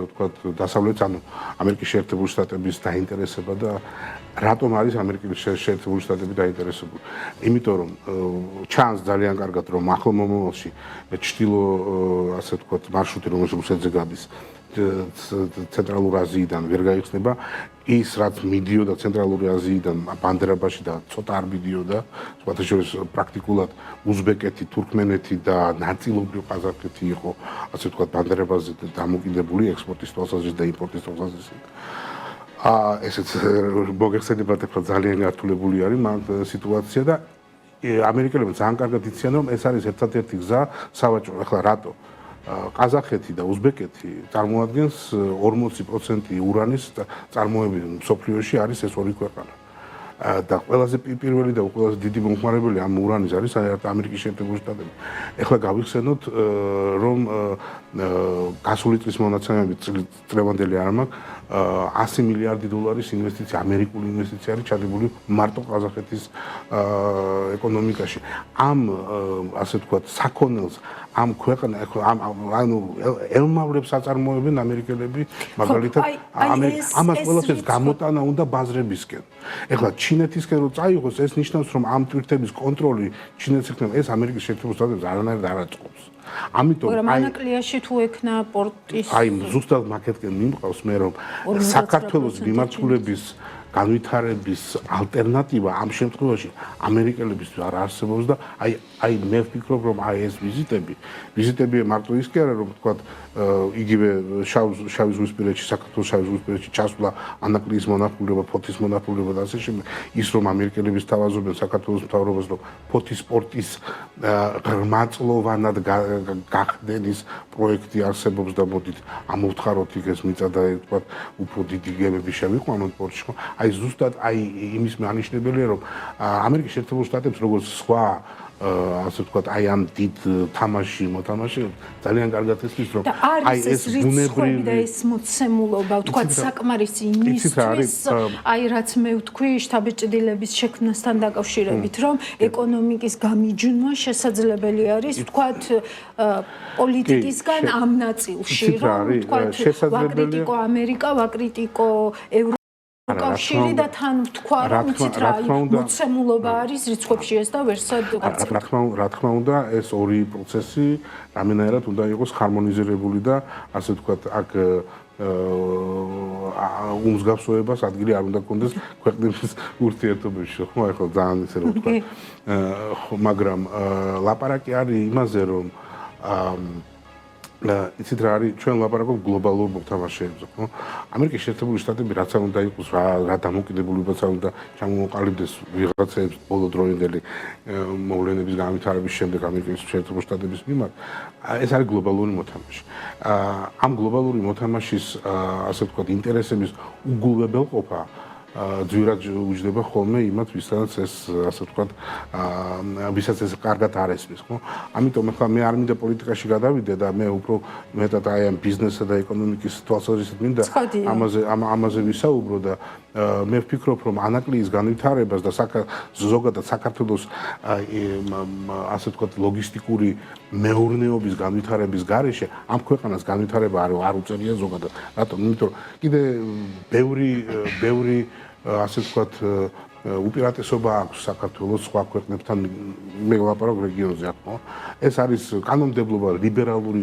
Speaker 10: ვთქვათ, დასავლეთ, ანუ ამერიკის შეერთებული შტატების დაინტერესება და რატომ არის ამერიკის შეერთებული შტატები დაინტერესებული? იმიტომ რომ ჩანს ძალიან კარგად, რომ ახლო მომავალში ჩრდილო, ასე ვთქვათ, მარშრუტი, რომელშიც გადის ცენტრალურ აზიიდან ვერ გაიხსნება, ის რაც მიდიოდა ცენტრალური აზიიდან ბანდერაბაში და ცოტა არ მიდიოდა, სხვათა შორის პრაქტიკულად უზბეკეთი, თურქმენეთი და ნაწილობრივ ყაზახეთი იყო, ასე ვთქვათ, ბანდერაბაზე დამოკიდებული ექსპორტის თვალსაზრისით და იმპორტის თვალსაზრისით. ესეც მოგეხსენებათ, ახლა ძალიან გართულებული არის მან სიტუაცია და ამერიკელებიც ძალიან კარგად იციან, რომ ეს არის ერთადერთი გზა სავაჭრო. ახლა რატო? ყაზახეთი და უზბეკეთი წარმოადგენს 40% ურანის წარმოების მსოფლიოში არის ეს ორი ქვეყანა. და ყველაზე პირველი და ყველაზე დიდი მომხმარებელი ამ ურანის არის ამერიკის შეერთებული შტატები. ეხლა გავიხსენოთ, რომ გასული წლის მონაცემებით წლევანდელი არ მაქვს 100 მილიარდი დოლარის ინვესტიცია, ამერიკული ინვესტიცია არის ჩადებული მარტო ყაზახეთის ეკონომიკაში. ამ ასე ვთქვათ, საქონელს ამ ქვეყანა ანუ ელმავლებს აწარმოებენ ამერიკელები, მაგალითად ამას ყველაფერს გამოტანა უნდა ბაზრებისკენ. ეხლა ჩინეთისკენ რო წაიღოს, ეს ნიშნავს, რომ ამ ტვირთების კონტროლი ჩინეთს ეხება, ეს ამერიკის შეერთებულ შტატებს არანაირად არ აწყობს. ამიტომ
Speaker 1: მაგრამ ანაკლიაში თუ ექნა პორტის
Speaker 10: აი ზუსტად მაგეთკენ მიმყავს მე რომ საქართველოს მიმართულების განვითარების ალტერნატივა ამ შემთხვევაში ამერიკელებისთვის არ არსებობს და აი მე ვფიქრობ რომ აი ეს ვიზიტები მარტო ის კი არა რომ ვთქვათ იგივე შავი ზღვისპირეთში საქართველოს შავი ზღვისპირეთში ჩასვლა ანაკლიის მონახულება, ფოთის მონახულება და ასე შემდეგ ის რომ ამერიკელები სთავაზობენ საქართველოს მთავრობას რომ ფოთის პორტის ღრმაწლოვანად გახდენის პროექტი არსებობს და მოდით ამოვთხაროთ იქ ეს მიწა და ვთქვათ უფრო დიდი გემები შევიყვანოთ პორტში. აი ზუსტად აი იმის მანიშნებელია რომ ამერიკის შეერთებულ შტატებს როგორც სხვა ასე ვთქვათ აი ამ დიდ თამაში მოთამაშეებს ძალიან კარგად ესმის რომ
Speaker 1: აი ეს ბუნებრივი და ეს მოცემულობა ვთქვათ საკმარისი იმისთვის აი რაც მე ვთქვი შტაბ-ჭდილების შექმნასთან დაკავშირებით რომ ეკონომიკის გამიჯვნა შესაძლებელი არის ვთქვათ პოლიტიკისგან ამ ნაწილში რომ ვთქვათ ვაკრიტიკო ამერიკა ვაკრიტიკო კავშირი და თან ვთქვა რომ იცით რა მოცემულობა არის რიცხვებში ეს და ვერსად
Speaker 10: რა თქმა უნდა ეს ორი პროცესი რამენერად უნდა იყოს ჰარმონიზირებული და ასე ვთქვათ აქ უმსგავსოებას ადგილი არ უნდა კონდეს ქვეყნების ურთიერთობებში ხო ახლა ძალიან ისე რომ ვთქვათ მაგრამ ლაპარაკი არის იმაზე რომ იცით რა არის ჩვენ ლაპარაკობთ გლობალურ მოთამაშეებზე ხო ამერიკის შეერთებული შტატები რაც არ უნდა იყოს რა დამოკიდებულებაც არ უნდა ჩამოყალიბდეს ვიღაცებს ბოლოდროინდელი მოვლენების განვითარების შემდეგ ამერიკის შეერთებული შტატების მიმართ ეს არის გლობალური მოთამაშე ამ გლობალური მოთამაშის ასე ვთქვათ ინტერესების უგულებელყოფა ძვირად უჯდება ხოლმე იმათ ვისაც ეს ასე ვთქვათ ვისაც ეს კარგად არ ესმის ხო ამიტომ ახლა მე არ მინდა პოლიტიკაში გადავიდე და მე უფრო მეტად აი ამ ბიზნესსა და ეკონომიკის თვალსაზრისით მინდა ამაზე ვისაუბრო და მე ვფიქრობ რომ ანაკლიის განვითარებას და ზოგადად საქართველოს ასე ვთქვათ ლოგისტიკური მეურნეობის განვითარების გარეშე ამ ქვეყანას განვითარება არ უწევია ზოგადად რატომ იმიტომ რომ კიდე ბევრი ასე ვთქვათ უპირატესობა აქვს საქართველოს სხვა ქვეყნებთან მე ვლაპარაკ რეგიონზე ხო ეს არის კანონმდებლობა ლიბერალური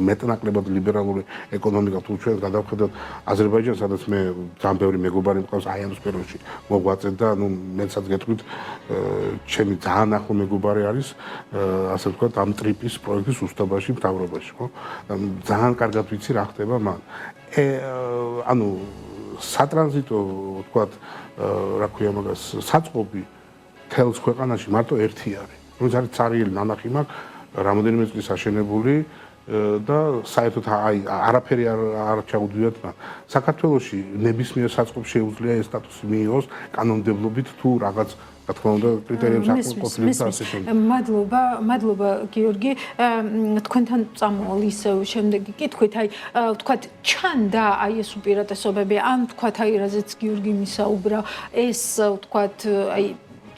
Speaker 10: მეტნაკლებად ლიბერალური ეკონომიკა თუ ჩვენ გადავხედოთ აზერბაიჯანს სადაც მე ძალიან ბევრი მეგობარი მყავს აი ამ სფეროში მოგვაწევ და ნუ მეცად გეტყვით ჩემი ძალიან ახლო მეგობარი არის ასე ვთქვათ ამ ტრიპის პროექტის უსტაბაში მთავრობაში ხო ძალიან კარგად ვიცი რა ხდება მან ანუ სატრანზიტო ვთქვათ რა ქვია მაგას საწყობი თელს ქვეყანაში მარტო ერთი არის. რომელიც არის цаრიელი ნანახი მაქვს რამოდენიმე წლის აშენებული და საერთოდ აი არაფერი არ ჩაუდივდათ მან. საქართველოში ნებისმიერ საწყობს შეუძლია ეს სტატუსი მიიღოს კანონმდებლობით თუ რაღაც რა თქმა უნდა კრიტერიებს აკონტროლებს და ასე შემდეგ.
Speaker 1: მადლობა გიორგი. თქვენთან წამოვალ ისევ შემდეგი კითხვით, აი ვთქვათ, ჩანდა აი ეს უპირატესობები, ან ვთქვათ, აი რაზეც გიორგი მისაუბრა, ეს ვთქვათ, აი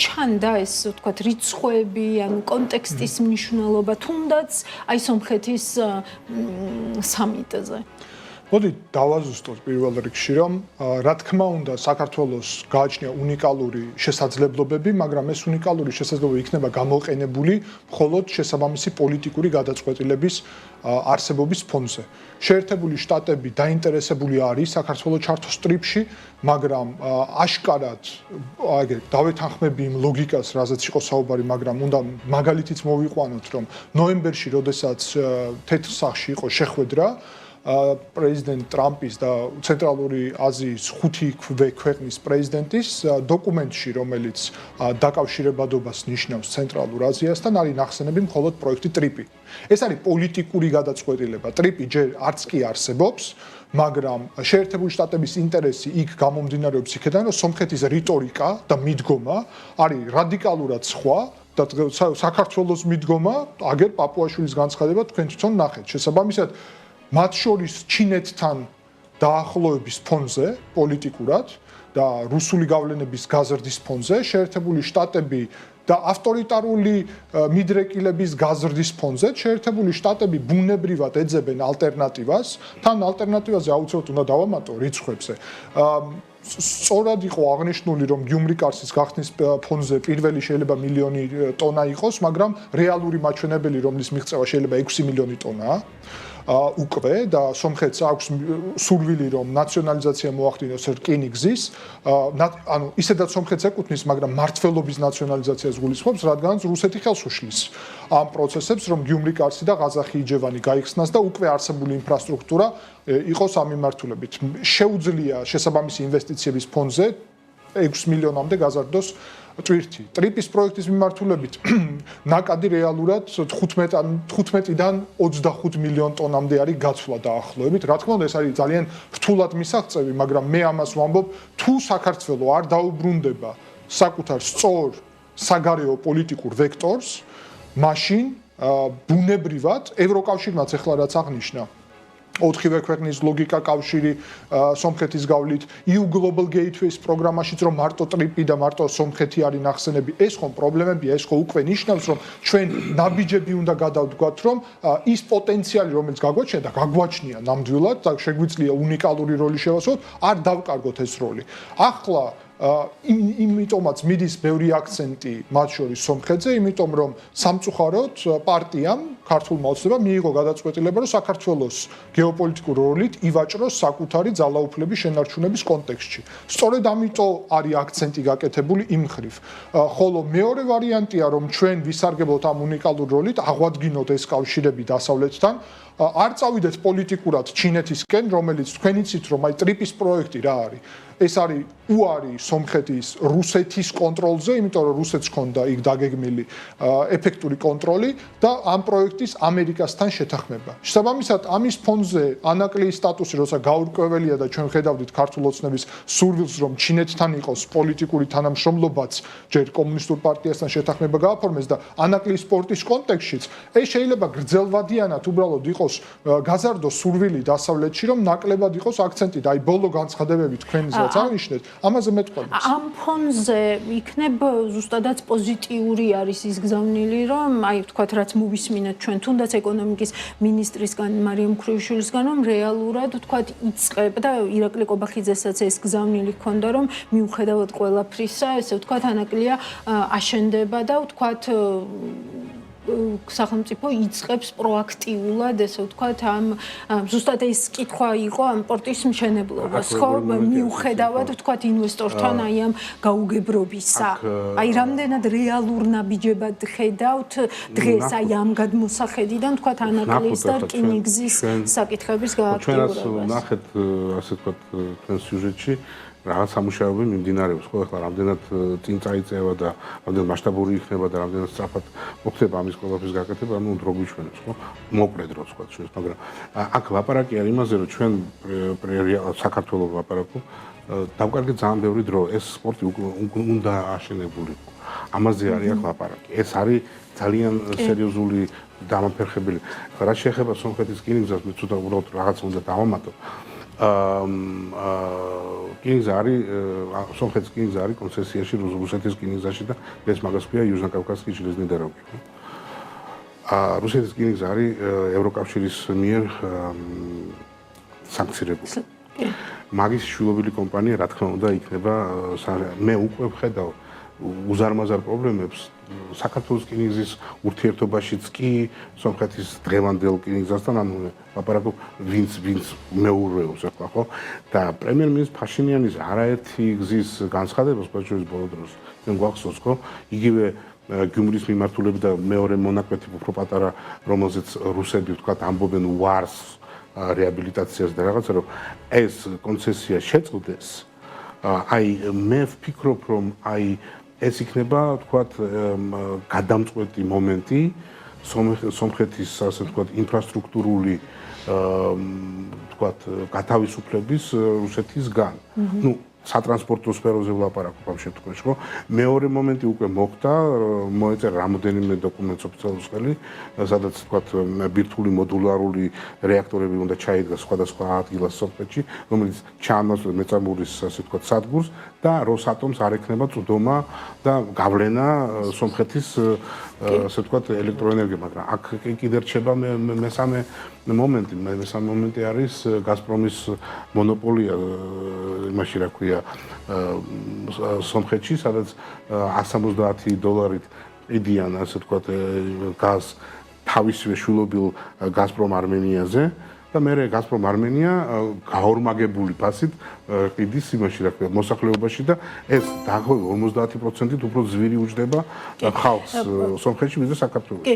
Speaker 1: ჩანდა ეს ვთქვათ რიცხვები, ანუ კონტექსტის მნიშვნელობა, თუნდაც აი სომხეთის სამიტზე.
Speaker 8: მოდი დავაზუსტოთ პირველ რიგში, რომ რა თქმა უნდა საქართველოს გააჩნია უნიკალური შესაძლებლობები, მაგრამ ეს უნიკალური შესაძლებლობები იქნება გამოყენებული მხოლოდ შესაბამისი პოლიტიკური გადაწყვეტილების არსებობის ფონზე. შეერთებული შტატები დაინტერესებული არის საქართველოს ჩართოს ტრიპში, მაგრამ აშკარად აი დავეთანხმები იმ ლოგიკას, რაზეც იყო საუბარი, მაგრამ უნდა მაგალითიც მოვიყვანოთ, რომ ნოემბერში, როდესაც თეთრ სახლში იყო შეხვედრა პრეზიდენტ ტრამპის და ცენტრალური აზიის 5 ქვეყნის პრეზიდენტის დოკუმენტში, რომელიც დაკავშირებადობას ნიშნავს ცენტრალურ აზიასთან, არის ნახსენები მხოლოდ პროექტი ტრიპი. ეს არის პოლიტიკური გადაწყვეტილება. ტრიპი ჯერ არც კი არსებობს, მაგრამ შეერთებული შტატების ინტერესი იქ გამომდინარეობს იქიდან, რომ სომხეთის რიტორიკა და მიდგომა არის რადიკალურად სხვა და საქართველოს მიდგომა, აგერ პაპუაშვილის განცხადება თქვენ თვითონ ნახეთ. შესაბამისად მათ შორის ჩინეთთან დაახლოების ფონზე პოლიტიკურად და რუსული გავლენების გაზრდის ფონზე შეერთებული შტატები და ავტორიტარული მიდრეკილების გაზრდის ფონზე შეერთებული შტატები ბუნებრივად ეძებენ ალტერნატივას, თან ალტერნატივაზე აუცილებლად უნდა დავამატო რიცხვებზე. სწორად იყო აღნიშნული, რომ გიუმრი კარსის გახსნის ფონზე პირველი შეიძლება 1 მილიონი ტონა იყოს, მაგრამ რეალური მაჩვენებელი, რომლის მიღწევა შეიძლება 6 მილიონი ტონაა. უკვე და სომხეთს აქვს სურვილი რომ ნაციონალიზაცია მოახდინოს რკინიგზის, ანუ ისედაც სომხეთს ეკუთვნის, მაგრამ მართლობის ნაციონალიზაციას გულისხმობს, რადგანაც რუსეთი ხელს უშლის ამ პროცესებს, რომ გიუმრი კარსი და ყაზახი იჯევანი გაიხსნას და უკვე არსებული ინფრასტრუქტურა იყოს ამ მიმართულებით. შეუძლია შესაბამისი ინვესტიციების ფონზე 6 მილიონამდე გაზარდოს ტვირთი. ტრიპის პროექტის მიმართულებით ნაკადი რეალურად 15-დან 25 მილიონ ტონამდე არის გაცვლა დაახლოებით. რა თქმა უნდა, ეს არის ძალიან რთულად მისაღწევი, მაგრამ მე ამას ვამბობ, თუ საქართველო არ დაუბრუნდება საკუთარ სწორ საგარეო პოლიტიკურ ვექტორს, მაშინ ბუნებრივად ევროკავშირმაც ახლა რაც აღნიშნა 4 ქვეყნის ლოგიკა კავშირი სომხეთის გავლით EU Global Gateways პროგრამაშიც რომ მარტო ტრიპი და მარტო სომხეთი არის ნახსენები, ეს ხომ პრობლემებია, ეს ხო უკვე ნიშნავს, რომ ჩვენ ნაბიჯები უნდა გადავდგათ, რომ ის პოტენციალი, რომელიც გაგვაჩნია და გაგვაჩნია ნამდვილად და შეგვიძლია უნიკალური როლი შევასრულოთ, არ დავკარგოთ ეს როლი. ახლა იმიტომაც მიდის ბევრი აქცენტი მათ შორის სომხეთზე, იმიტომ რომ სამწუხაროდ პარტიამ ქართულმა ოცნებამ მიიღო გადაწყვეტილება, რომ საქართველოს გეოპოლიტიკურ როლით ივაჭროს საკუთარი ძალაუფლების შენარჩუნების კონტექსტში. სწორედ ამიტომ არის აქცენტი გაკეთებული იმ მხრივ. ხოლო მეორე ვარიანტია, რომ ჩვენ ვისარგებლოთ ამ უნიკალურ როლით, აღვადგინოთ ეს კავშირები დასავლეთთან, არ წავიდეთ პოლიტიკურად ჩინეთისკენ, რომელიც თქვენ იცით, რომ აი ტრიპის პროექტი რა არის. ეს არის უარი სომხეთის რუსეთის კონტროლზე, იმიტომ რომ რუსეთს ჰქონდა იქ დაგეგმილი ეფექტური კონტროლი და ამ პროექტის ამერიკასთან შეთანხმება. შესაბამისად, ამის ფონზე ანაკლიის სტატუსი, როცა გაურკვეველია და ჩვენ ხედავდით ქართულ ოცნების სურვილს, რომ ჩინეთთან იყოს პოლიტიკური თანამშრომლობაც, ჯერ კომუნისტურ პარტიასთან შეთანხმება გააფორმეს და ანაკლიის სპორტის კონტექსტშიც, ეს შეიძლება გრძელვადიანად უბრალოდ იყოს იყოს გაზარდოს სურვილი დასავლეთში, რომ ნაკლებად იყოს აქცენტი და აი ბოლო განცხადებები თქვენისაც აღნიშნეთ, ამაზე მეტყველებს.
Speaker 1: ამ ფონზე იქნებ ზუსტადაც პოზიტიური არის ის გზავნილი, რომ აი ვთქვათ, რაც მოვისმინეთ ჩვენ თუნდაც ეკონომიკის მინისტრისგან მარიამ ქრუიშვილისგან, რომ რეალურად ვთქვათ იწყებ და ირაკლი ყობახიძესაც ეს გზავნილი ჰქონდა, რომ მიუხედავად ყველაფრისა, ესე ვთქვათ, ანაკლია აშენდება და ვთქვათ სახელმწიფო იწყებს პროაქტიულად, ესე ვთქვათ, ამ ზუსტად ეს კითხვა იყო ამ პორტის მშენებლობას, ხო? მიუხედავად ვთქვათ ინვესტორთან აი ამ გაუგებრობისა. აი რამდენად რეალურ ნაბიჯებად ხედავთ დღეს აი ამ გადმოსახედიდან ვთქვათ ანაკლიის და რკინიგზის საკითხების გააქტიურებას.
Speaker 10: ჩვენაც ნახეთ, ასე ვთქვათ, თქვენ სიუჟეტში რაღაც სამუშაოები მიმდინარეობს, ხო, ახლა რამდენად წინ წაიწევა და რამდენად მასშტაბური იქნება და რამდენად სწრაფად მოხდება ამის ყველაფრის გაკეთება, ну, დრო გვიჩვენებს, ხო? მოკლედ რო ვთქვათ ჩვენ, მაგრამ აქ ლაპარაკი არის იმაზე, რომ ჩვენ საქართველოს ლაპარაკობ, დავკარგეთ ძალიან ბევრი დრო, ეს სპორტი უნდა აშენებული. ამაზე არის აქ ლაპარაკი. ეს არის ძალიან სერიოზული დამაფერხებელი. რა შეეხება სომხეთის რკინიგზას, მე ცოტა უბრალოდ რაღაც უნდა დავამატო. რკინიგზა არის სომხეთის რკინიგზა არის კონცესიაში რუსეთის რკინიგზაში და ეს მაგას ქვია იუჟნო-კავკასიის ჟელეზნი დოროგი. რუსეთის რკინიგზა არის ევროკავშირის მიერ სანქცირებული. მაგის შვილობილი კომპანია, რა თქმა უნდა, იქნება მე უკვე ვხედავ უზარმაზარ პრობლემებს საქართველოს რკინიგზის ურთიერთობაშიც კი სომხეთის დღევანდელ რკინიგზასთან, ანუ ლაპარაკობ ვინც მეურვეობს ახლა, ხო? და პრემიერ-მინისტრის ფაშინიანის არაერთი გზის განცხადებას ბაჭურის ბოლო დროს ჩვენ გვახსოვს, ხო? იგივე გიუმრის მიმართულებით და მეორე მონაკვეთი უფრო პატარა, რომელზეც რუსები ვთქვათ ამბობენ ვარს რეაბილიტაციას და რაღაცა, რომ ეს კონცესია შეწყდეს, აი მე ვფიქრობ, რომ აი ეს იქნება, ვთქვათ, გადამწყვეტი მომენტი სომხეთის, ასე ვთქვათ, ინფრასტრუქტურული, ვთქვათ, გათავისუფლების რუსეთისგან. ну, სატრანსპორტო სფეროზე ვლაპარაკობ ამ შემთხვევაში, ხო? მეორე მომენტი უკვე მოხდა, მოეწერა რამოდენიმე დოკუმენტს ოფიციალურ ხელი, სადაც ვთქვათ, ბირთვული მოდულარული რეაქტორები უნდა ჩაიდგას სხვადასხვა ადგილას სომხეთში, რომელიც ჩაანაცვლა მეწამურის, ასე ვთქვათ, სადგურს და როსატომს არ ექნება წვდომა და გავლენა სომხეთის, ასე ვთქვათ, ელექტროენერგია, მაგრამ აქ კიდე რჩება მესამე მომენტი არის გაზპრომის მონოპოლია იმაში, რა ქვია, სომხეთში, სადაც $170 ყიდიან, ასე ვთქვათ, გაზ თავისივე შვილობილ გაზპრომ არმენიაზე და მე გაზპრომ არმენია გაორმაგებული ფასით ყიდის იმაში, რა ქვია, მოსახლეობაში და ეს დაახლოებით 50%-ით უფრო ძვირი უჯდება ხალხს სომხეთში ვიდრე საქართველოში.
Speaker 1: კი,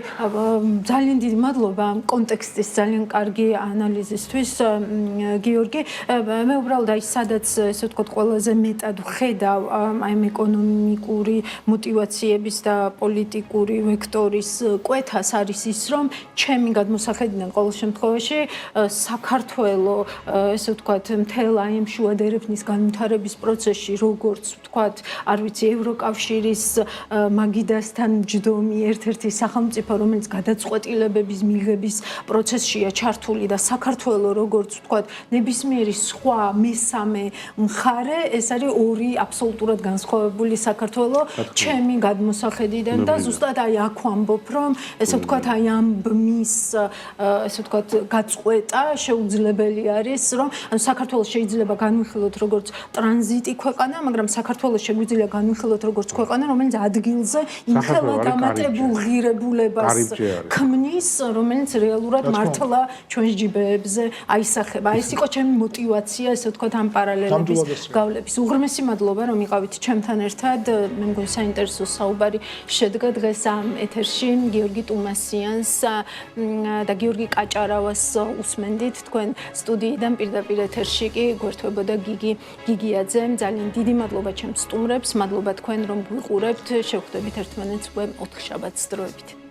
Speaker 1: ძალიან დიდი მადლობა კონტექსტის ძალიან კარგი ანალიზისთვის, გიორგი. მე უბრალოდ აი სადაც, ესე ვთქვათ, ყველაზე მეტად ვხედავ აი ეკონომიკური мотиваციების და პოლიტიკური ვექტორის კვეთას არის ის, რომ ჩემი გადმოსახედიდან ყოველ შემთხვევაში საქართველოს, ესე ვთქვათ, მთელ აი ამ შუადერეფნის განვითარების პროცესში, როგორც ვთქვათ, არ ვიცი, ევროკავშირის მაგიდასთან მჯდომი ერთ-ერთი სახელმწიფო, რომელიც გადაწყვეტილებების მიღების პროცესშია ჩართული და საქართველოს, როგორც ვთქვათ, ნებისმიერი სხვა მესამე მხარე, ეს არის ორი აბსოლუტურად განსხვავებული საქართველოს ჩემი გადმოსახედიდან და ზუსტად აი აქ ვამბობ, რომ ესე ვთქვათ, აი ამ ბმის, ესე ვთქვათ, გაწყვეტა შეუძლებელი არის, რომ საქართველოს შეიძლება განვიხილოთ როგორც ტრანზიტი ქვეყანა, მაგრამ საქართველოს შეგვიძლია განვიხილოთ როგორც ქვეყანა, რომელიც ადგილზე იმხელა დამატებულ ღირებულებას ქმნის, რომელიც რეალურად მართლა ჩვენს ჯიბეებზე აისახება. ეს იყო ჩემი мотиваცია, ესე ვთქვათ, ამ პარალელების გავლების. უღრმესი მადლობა, რომ იყავით ჩემთან ერთად. მე მგონი საინტერესო საუბარი შედგა დღეს ამ ეთერში გიორგი ტუმასიანს და გიორგი კაჭარავას უსმენდით თქვენ სტუდიიდან პირდაპირ ეთერში კი გვერდთვებოდა გიგიაძე. ძალიან დიდი მადლობა ჩემს სტუმრებს, მადლობა თქვენ რომ გვიყურებთ. შევხვდებით ერთმანეთს უკვე 4 შაბათს დროებით.